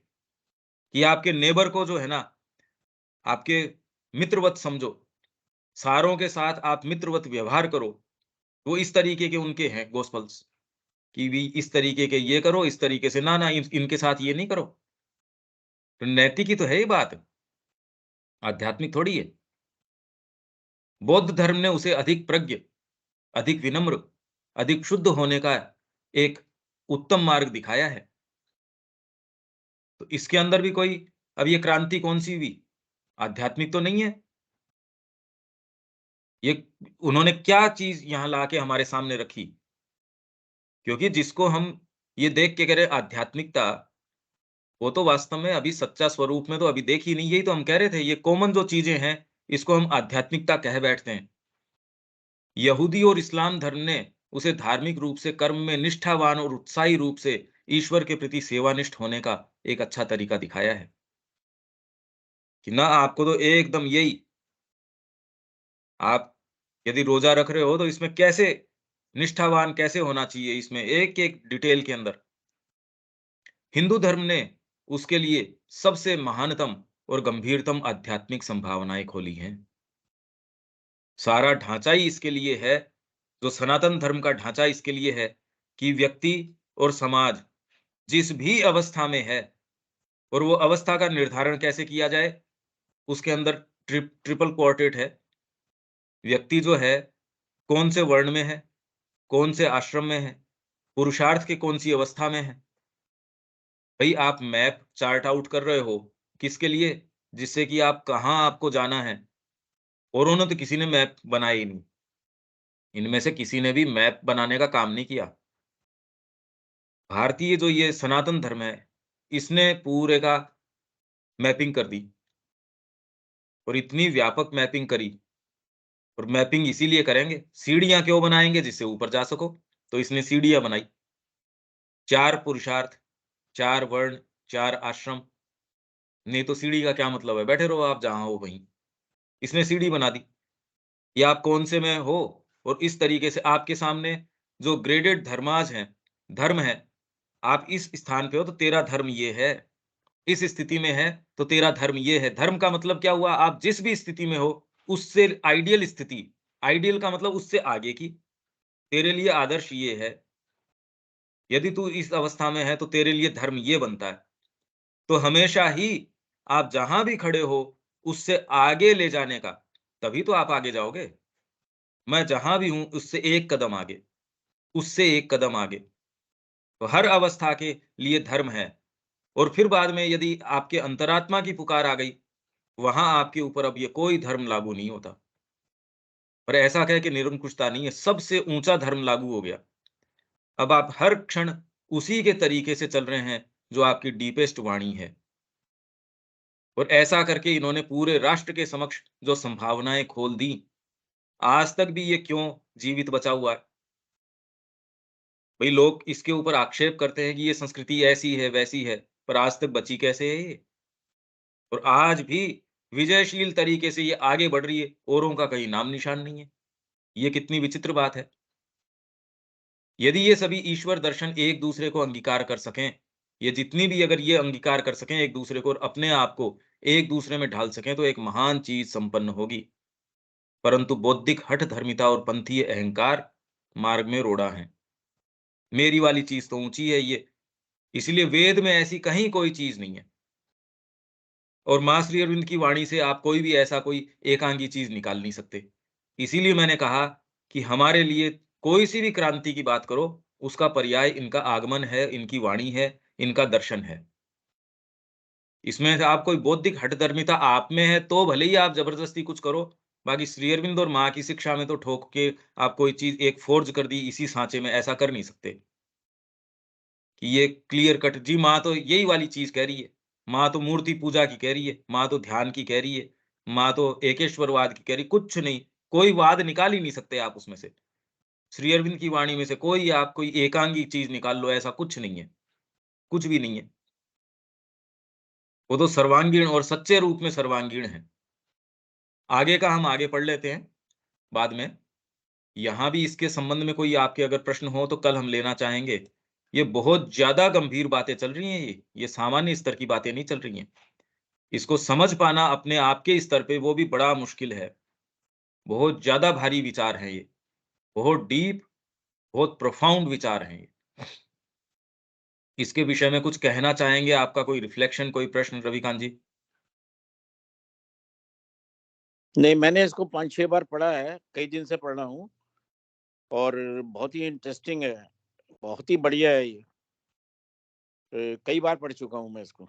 कि आपके नेबर को जो है ना, आपके मित्रवत समझो, सारों के साथ आप मित्रवत व्यवहार करो। वो इस तरीके के उनके हैं गॉस्पेल्स कि भी इस तरीके के ये करो, इस तरीके से ना, इनके साथ ये नहीं करो। तो नैतिक ही तो है ये बात, आध्यात्मिक थोड़ी है। बौद्ध धर्म ने उसे अधिक प्रज्ञ, अधिक विनम्र, अधिक शुद्ध होने का एक उत्तम मार्ग दिखाया है। तो इसके अंदर भी कोई, अब ये क्रांति कौन-सी हुई? आध्यात्मिक तो नहीं है। ये उन्होंने क्या चीज़ यहाँ लाके हमारे सामने रखी? क्योंकि जिसको हम ये देख के कह रहे आध्यात्मिकता, वो तो वास्तव में अभी सच्चा स्वरूप में तो अभी देखी नहीं। यही तो हम कह रहे थे, ये कॉमन जो चीज़ें हैं, इसको हम आध्यात्मिकता कह बैठते हैं। यहूदी और इस्लाम धर्म ने उसे धार्मिक रूप से कर्म में निष्ठावान और उत्साही रूप से ईश्वर के प्रति सेवानिष्ठ होने का एक अच्छा तरीका दिखाया है। कि ना आपको तो एकदम यही, आप यदि रोज़ा रख रहे हो तो इसमें कैसे निष्ठावान कैसे होना चाहिए, इसमें एक-एक डिटेल के अंदर। हिंदू धर्म ने उसके लिए सबसे महानतम और गंभीरतम आध्यात्मिक संभावनाएँ खोली हैं। सारा ढाँचा ही इसके लिए है, जो सनातन धर्म का ढाँचा इसके लिए है कि व्यक्ति और समाज जिस भी अवस्था में है, और वो अवस्था का निर्धारण कैसे किया जाए, उसके अंदर ट्रिपल क्वार्टेट है। व्यक्ति जो है, कौन से वर्ण में है, कौन से आश्रम में है, पुरुषार्थ की कौन-सी अवस्था में है। भई आप मैप चार्ट आउट कर रहे हो, किसके लिए? जिससे कि आप कहाँ आपको जाना है। औरों ने तो किसी ने मैप बनाए ही नहीं। इनमें से किसी ने भी मैप बनाने का काम नहीं किया। भारतीय जो ये सनातन धर्म है, इसने पूरे का मैपिंग कर दी और इतनी व्यापक मैपिंग करी। और मैपिंग इसीलिए करेंगे, सीढ़ियाँ क्यों बनाएँगे जिससे ऊपर जा सको, तो इसने सीढ़ियाँ बनाई। 4 पुरुषार्थ, 4 वर्ण, 4 आश्रम, नहीं तो सीढ़ी का क्या मतलब है, बैठे रहो आप जहाँ हो वहीं। इसने सीढ़ी बना दी, कि आप कौन से में हो और इस तरीके से आपके सामने जो ग्रेडेड धर्माज हैं, धर्म है, आप इस स्थान पे हो तो तेरा धर्म ये है, इस स्थिति में है तो तेरा धर्म ये है। धर्म का मतलब क्या हुआ, आप जिस भी स्थिति में हो, उससे आइडियल स्थिति, आइडियल का मतलब उससे आगे की, तेरे लिए आदर्श ये है। यदि तू इस अवस्था में है तो तेरे लिए धर्म ये बनता है। तो हमेशा ही आप जहाँ भी खड़े हो, उससे आगे ले जाने का, तभी तो आप आगे जाओगे। मैं जहाँ भी हूँ उससे एक कदम आगे, उससे एक कदम आगे। तो हर अवस्था के लिए धर्म है। और फिर बाद में यदि आपके अंतरात्मा की पुकार आ गई, वहाँ आपके ऊपर अब ये कोई धर्म लागू नहीं होता। पर ऐसा कहे कि निरंकुशता नहीं है, सबसे ऊँचा धर्म लागू हो गया। अब आप हर क्षण उसी के तरीके से चल रहे हैं, जो आपकी डीपेस्ट वाणी है। और ऐसा करके इन्होंने पूरे राष्ट्र के समक्ष जो संभावनाएँ खोल दी, आज तक भी ये क्यों जीवित बचा हुआ है? भई लोग इसके ऊपर आक्षेप करते हैं कि ये संस्कृति ऐसी है, वैसी है, पर आज तक बची कैसे है ये? और आज भी विजयशील तरीके से ये आगे बढ़ रही है, औरों का कहीं नाम-निशान नहीं है। ये कितनी विचित्र बात है। यदि ये सभी ईश्वर दर्शन एक-दूसरे को अंगीकार कर सकें, ये जितनी भी अगर ये अंगीकार कर सकें एक-दूसरे को और अपने आप को एक-दूसरे में ढाल सकें, तो एक महान चीज़ संपन्न होगी। परंतु बौद्धिक हठधर्मिता और पंथीय अहंकार मार्ग में रोड़ा है। मेरी वाली चीज़ तो ऊँची है ये, इसलिए वेद में ऐसी कहीं कोई चीज़ नहीं है। और माँ श्री अरविंद की वाणी से आप कोई भी ऐसा कोई एकांगी चीज़ निकाल नहीं सकते। इसीलिए मैंने कहा कि हमारे लिए कोई-सी भी क्रांति की बात करो, उसका पर्याय इनका आगमन है, इनकी वाणी है, इनका दर्शन है। इसमें से आप कोई बौद्धिक हठधर्मिता आप में है, तो भले ही आप ज़बरदस्ती कुछ करो, बाकी श्री अरविंद और माँ की शिक्षा में तो ठोक के आप कोई चीज़ एक फ़ोर्ज कर दी इसी साँचे में, ऐसा कर नहीं सकते। कि ये क्लियर कट जी माँ तो यही वाली चीज़ कह रही है। माँ तो मूर्ति पूजा की कह रही है, माँ तो ध्यान की कह रही है, माँ तो एकेश्वरवाद की कह रही है, कुछ नहीं, कोई वाद निकाल ही नहीं सकते आप उसमें से। श्री अरविंद की वाणी में से कोई आप कोई एकांगी चीज़ निकाल लो, ऐसा कुछ नहीं है, कुछ भी नहीं है। वो तो सर्वांगीण और सच्चे रूप में सर्वांगीण है। आगे का हम आगे पढ़ लेते हैं, बाद में। यहाँ भी इसके संबंध में कोई आपके अगर प्रश्न हो तो कल हम लेना चाहेंगे। ये बहुत ज़्यादा गंभीर बातें चल रही हैं ये सामान्य स्तर की बातें नहीं चल रही हैं। इसको समझ पाना अपने आप के स्तर पे वो भी बड़ा मुश्किल है। बहुत ज़्यादा भारी विचार हैं ये, बहुत डीप, बहुत प्रोफाउंड विचार हैं ये। इसके विषय में कुछ कहना चाहेंगे? आपका कोई रिफ्लेक्शन, कोई प्रश्न रविकांत जी? नहीं, मैंने इसको 5-6 बार पढ़ा है, कई दिन से पढ़ रहा हूँ और बहुत ही इंटरेस्टिंग है, बहुत ही बढ़िया है ये। कई बार पढ़ चुका हूँ मैं इसको।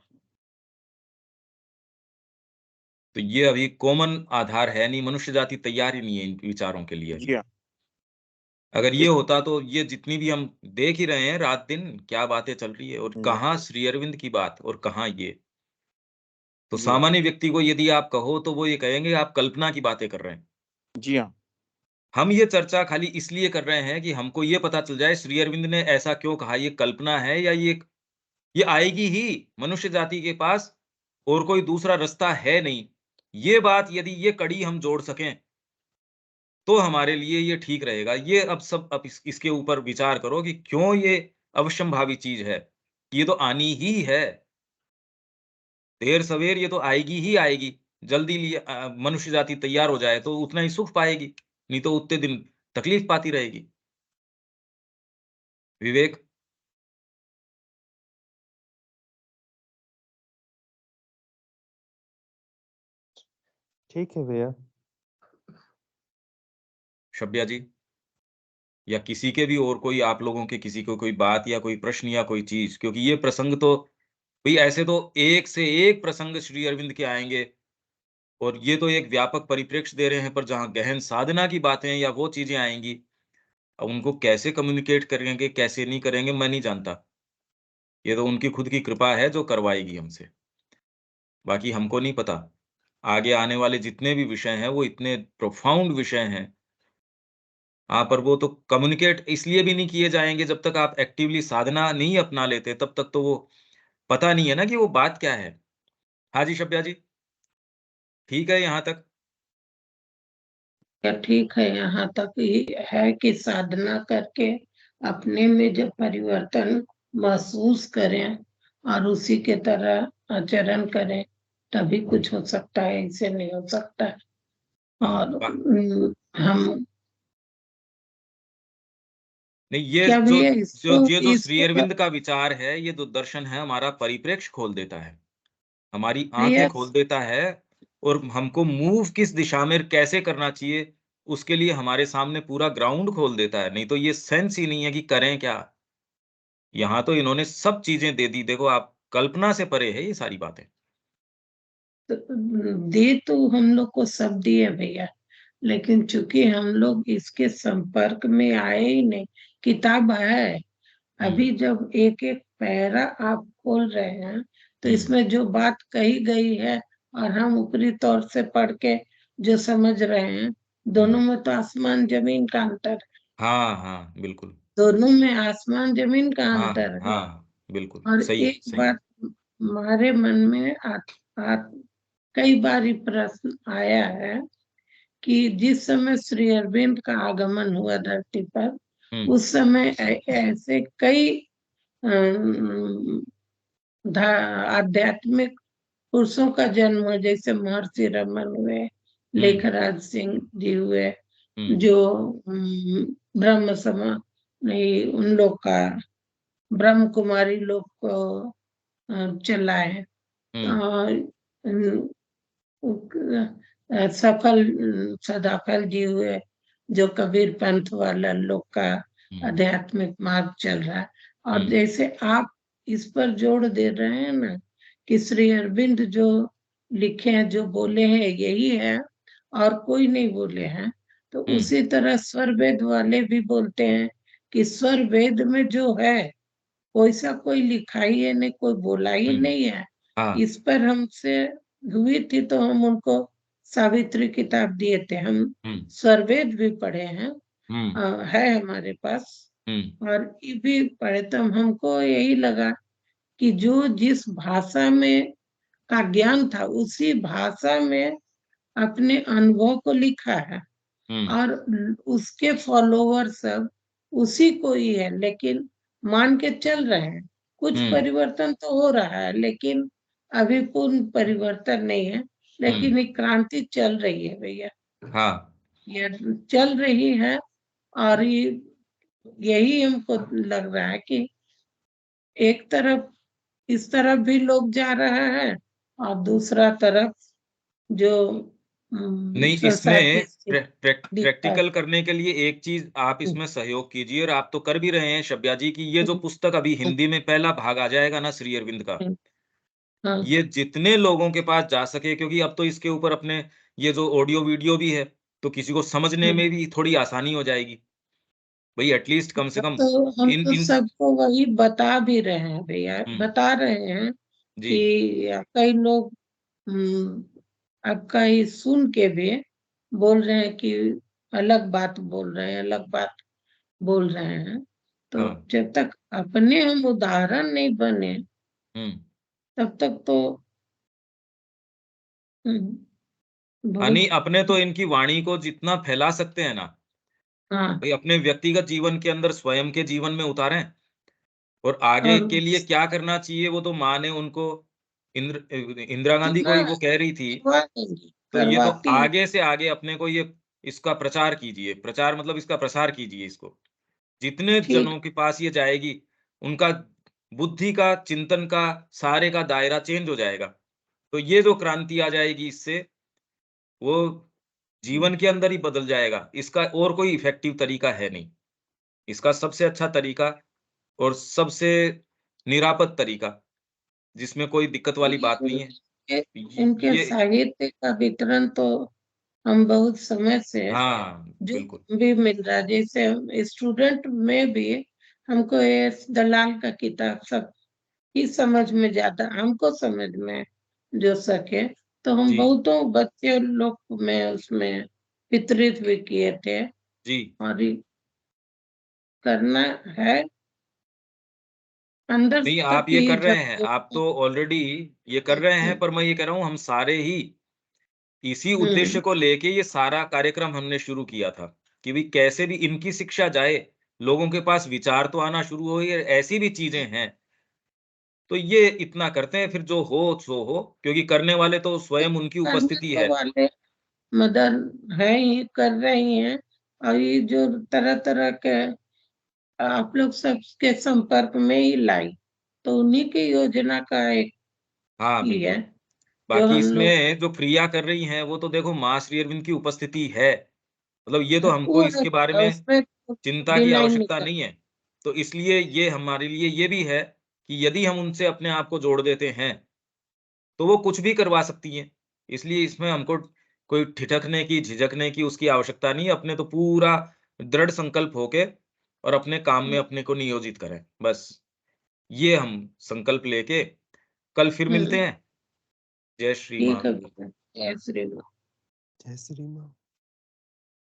तो ये अभी कॉमन आधार है नहीं, मनुष्य जाति तैयार ही नहीं है इन विचारों के लिए अभी। जी हाँ, अगर ये इस होता तो ये जितनी भी हम देख ही रहे हैं रात-दिन क्या बातें चल रही है और जी, कहाँ श्री अरविंद की बात और कहाँ ये। तो जी हाँ, सामान्य व्यक्ति को यदि आप कहो तो वो ये कहेंगे आप कल्पना की बातें कर रहे हैं। जी हाँ, हम ये चर्चा खाली इसलिए कर रहे हैं कि हमको ये पता चल जाए श्री अरविंद ने ऐसा क्यों कहा, ये कल्पना है या ये आएगी ही, मनुष्य जाति के पास और कोई दूसरा रास्ता है नहीं। ये बात यदि ये कड़ी हम जोड़ सकें, तो हमारे लिए ये ठीक रहेगा। ये अब इसके ऊपर विचार करो कि क्यों ये अवश्यंभावी चीज़ है। ये तो आनी ही है, देर-सवेर ये तो आएगी ही आएगी। जल्दी मनुष्य जाति तैयार हो जाए तो उतना ही सुख पाएगी, नहीं तो उतने दिन तकलीफ पाती रहेगी। विवेक, ठीक है भैया। शब्या जी या किसी के भी और कोई आप लोगों के किसी को कोई बात या कोई प्रश्न या कोई चीज़ क्योंकि ये प्रसंग तो भाई ऐसे तो एक से एक प्रसंग श्री अरविंद के आएंगे, और ये तो एक व्यापक परिप्रेक्ष्य दे रहे हैं, पर जहाँ गहन साधना की बातें या वो चीजें आएंगी, अब उनको कैसे कम्युनिकेट करेंगे, कैसे नहीं करेंगे, मैं नहीं जानता। ये तो उनकी खुद की कृपा है जो करवाएगी हमसे, बाकी हमको नहीं पता। आगे आने वाले जितने भी विषय हैं वो इतने प्रोफाउंड विषय हैं। हाँ, पर वो तो कम्युनिकेट इसलिए भी नहीं किए जाएंगे जब तक आप एक्टिवली साधना नहीं अपना लेते, तब तक तो वो पता नहीं है ना कि वो बात क्या है। हाँ जी, शब्या जी, ठीक है यहाँ तक? क्या ठीक है? यहाँ तक ही है कि साधना करके अपने में जब परिवर्तन महसूस करें और उसी के तरह आचरण करें, तभी कुछ हो सकता है, ऐसे नहीं हो सकता। हाँ, और वाह। हम नहीं, ये क्या जो भैया जो इसको ये जो श्री इसको अरविंद का विचार है, ये जो दर्शन है, हमारा परिप्रेक्ष्य खोल देता है, हमारी आंखें भैया खोल देता है, और हमको मूव किस दिशा में कैसे करना चाहिए, उसके लिए हमारे सामने पूरा ग्राउंड खोल देता है। नहीं तो ये सेंस ही नहीं है कि करें क्या। यहाँ तो इन्होंने सब चीजें दे दी, देखो आप, कल्पना से परे है ये सारी बातें। दे तो हम लोग को सब दिए भैया, लेकिन चूंकि हम लोग इसके संपर्क में आए ही नहीं। किताब है, अभी जब एक एक पैरा आप खोल रहे हैं तो इसमें जो बात कही गई है और हम ऊपरी तौर से पढ़ के जो समझ रहे हैं, दोनों में तो आसमान जमीन का अंतर है। हाँ हाँ, बिल्कुल। दोनों में आसमान जमीन का हाँ अंतर है। हाँ, बिल्कुल और सही है, एक सही है। बात हमारे मन में आ, कई बार ये प्रश्न आया है कि जिस समय श्री अरविंद का आगमन हुआ धरती पर, उस समय ऐसे कई अम, आध्यात्मिक पुरुषों का जन्म हुआ, जैसे महर्षि रमन हुए, लेखराज सिंह जी हुए, जो ब्रह्म समा नहीं, उन लोग का ब्रह्म कुमारी लोग को चलाए। सफल सदाफल जी हुए, जो कबीर पंथ वाला लोग का आध्यात्मिक मार्ग चल रहा है। और जैसे आप इस पर जोर दे रहे हैं ना कि श्री अरविंद जो लिखे हैं, जो बोले हैं, यही है और कोई नहीं बोले हैं, तो उसी तरह स्वर वेद वाले भी बोलते हैं कि स्वर वेद में जो है वैसा कोई लिखा ही है नहीं, कोई बोला ही नहीं है। हाँ, इस पर हमसे हुई थी तो हम उनको सावित्री किताब दिए थे। हम स्वरवेद भी पढ़े हैं, है हमारे पास, और ये भी पढ़े, तो हमको यही लगा कि जो जिस भाषा में का ज्ञान था, उसी भाषा में अपने अनुभव को लिखा है, और उसके फॉलोवर सब उसी को ही है, लेकिन मान के चल रहे हैं। कुछ परिवर्तन तो हो रहा है, लेकिन अभी पूर्ण परिवर्तन नहीं है, लेकिन एक क्रांति चल रही है भैया। हाँ, ये चल रही है, और यही हमको लग रहा है कि एक तरफ इस तरफ भी लोग जा रहा है, और दूसरा तरफ जो नहीं, संसार की इसमें स्थिति दिखता है। प्रैक्टिकल करने के लिए एक चीज आप इसमें सहयोग कीजिए, और आप तो कर भी रहे हैं शब्या जी, की ये जो पुस्तक अभी हिंदी में पहला भाग आ जाएगा ना श्री अरविंद का, हाँ, ये जितने लोगों के पास जा सके, क्योंकि अब तो इसके ऊपर अपने ये जो ऑडियो वीडियो भी है, तो किसी को समझने में भी थोड़ी आसानी हो जाएगी। भाई एटलीस्ट कम से कम तो हम इन तो इन सबको वही बता भी रहे हैं भैया, हम्म, बता रहे हैं जी, कि कई लोग आपका ही सुन के भी बोल रहे हैं कि अलग बात बोल रहे हैं, अलग बात बोल रहे हैं। तो हाँ, जब तक अपने हम उदाहरण नहीं बने, तब तक तो बहुत। नहीं, अपने तो इनकी वाणी को जितना फैला सकते हैं ना, हाँ, भाई अपने व्यक्तिगत जीवन के अंदर, स्वयं के जीवन में उतारें, और आगे और के लिए क्या करना चाहिए वो तो माँ ने उनको, इंदिरा गांधी को जितना ही वो कह रही थी। करवा देंगी, तो ये तो करवाती है। आगे से आगे अपने को ये इसका प्रचार कीजिए, प्रचार मतलब इसका प्रसार कीजिए इसको, जितने ठीक। जनों के पास ये जाएगी, उनका बुद्धि का, चिंतन का, सारे का दायरा चेंज हो जाएगा। तो ये जो क्रांति आ जाएगी इससे, वो जीवन के अंदर ही बदल जाएगा। इसका और कोई इफेक्टिव तरीका है नहीं। इसका सबसे अच्छा तरीका और सबसे निरापद तरीका, जिसमें कोई दिक्कत वाली बात नहीं है। इनके ये साहित्य का वितरण तो हम बहुत समय से हाँ, जो बिल्कुल। भी मिल रहा है, जैसे स्टूडेंट में भी हमको ये दलाल का किताब सब ही समझ में ज्यादा हमको समझ में जो सके, तो हम जी, बहुतों बच्चे लोग में उसमें वितरित भी किए थे। जी। और ये करना है अंदर नहीं, तक आप ये ही कर रहे हैं, आप तो ऑलरेडी ये कर रहे हैं, पर मैं ये कह रहा हूँ हम सारे ही इसी उद्देश्य को लेके ये सारा कार्यक्रम हमने शुरू किया था, कि भई कैसे भी इनकी शिक्षा जाए, लोगों के पास विचार तो आना शुरू हो, ये ऐसी भी चीज़ें हैं। तो ये इतना करते हैं, फिर जो हो सो हो, क्योंकि करने वाले तो स्वयं उनकी करने उपस्थिति तो है। वाले मदद है ही, कर रही हैं। और ये जो तरह-तरह के आप लोग सबके संपर्क में ही लाई, तो उन्हीं की योजना का एक हाँ, ही है, बिल्कुल। जो बाकी हम लोग इसमें जो क्रिया कर रही हैं, वो तो देखो माँ श्री अरविंद की उपस्थिति है। मतलब ये तो हमको वो इसके बारे में उसमें तो चिंता की डिनाई नहीं आवश्यकता कर नहीं है। तो इसलिए ये हमारे लिए ये भी है कि यदि हम उनसे अपने आप को जोड़ देते हैं, तो वो कुछ भी करवा सकती हैं। इसलिए इसमें हमको कोई ठिठकने की, झिझकने की उसकी आवश्यकता नहीं है। अपने तो पूरा दृढ़ संकल्प होके और अपने काम में अपने को नियोजित करें, बस। ये हम संकल्प लेके कल फिर मिलते हैं। जय श्री ठीक है माँ। बेटा, जय श्री राम। जय श्री राम।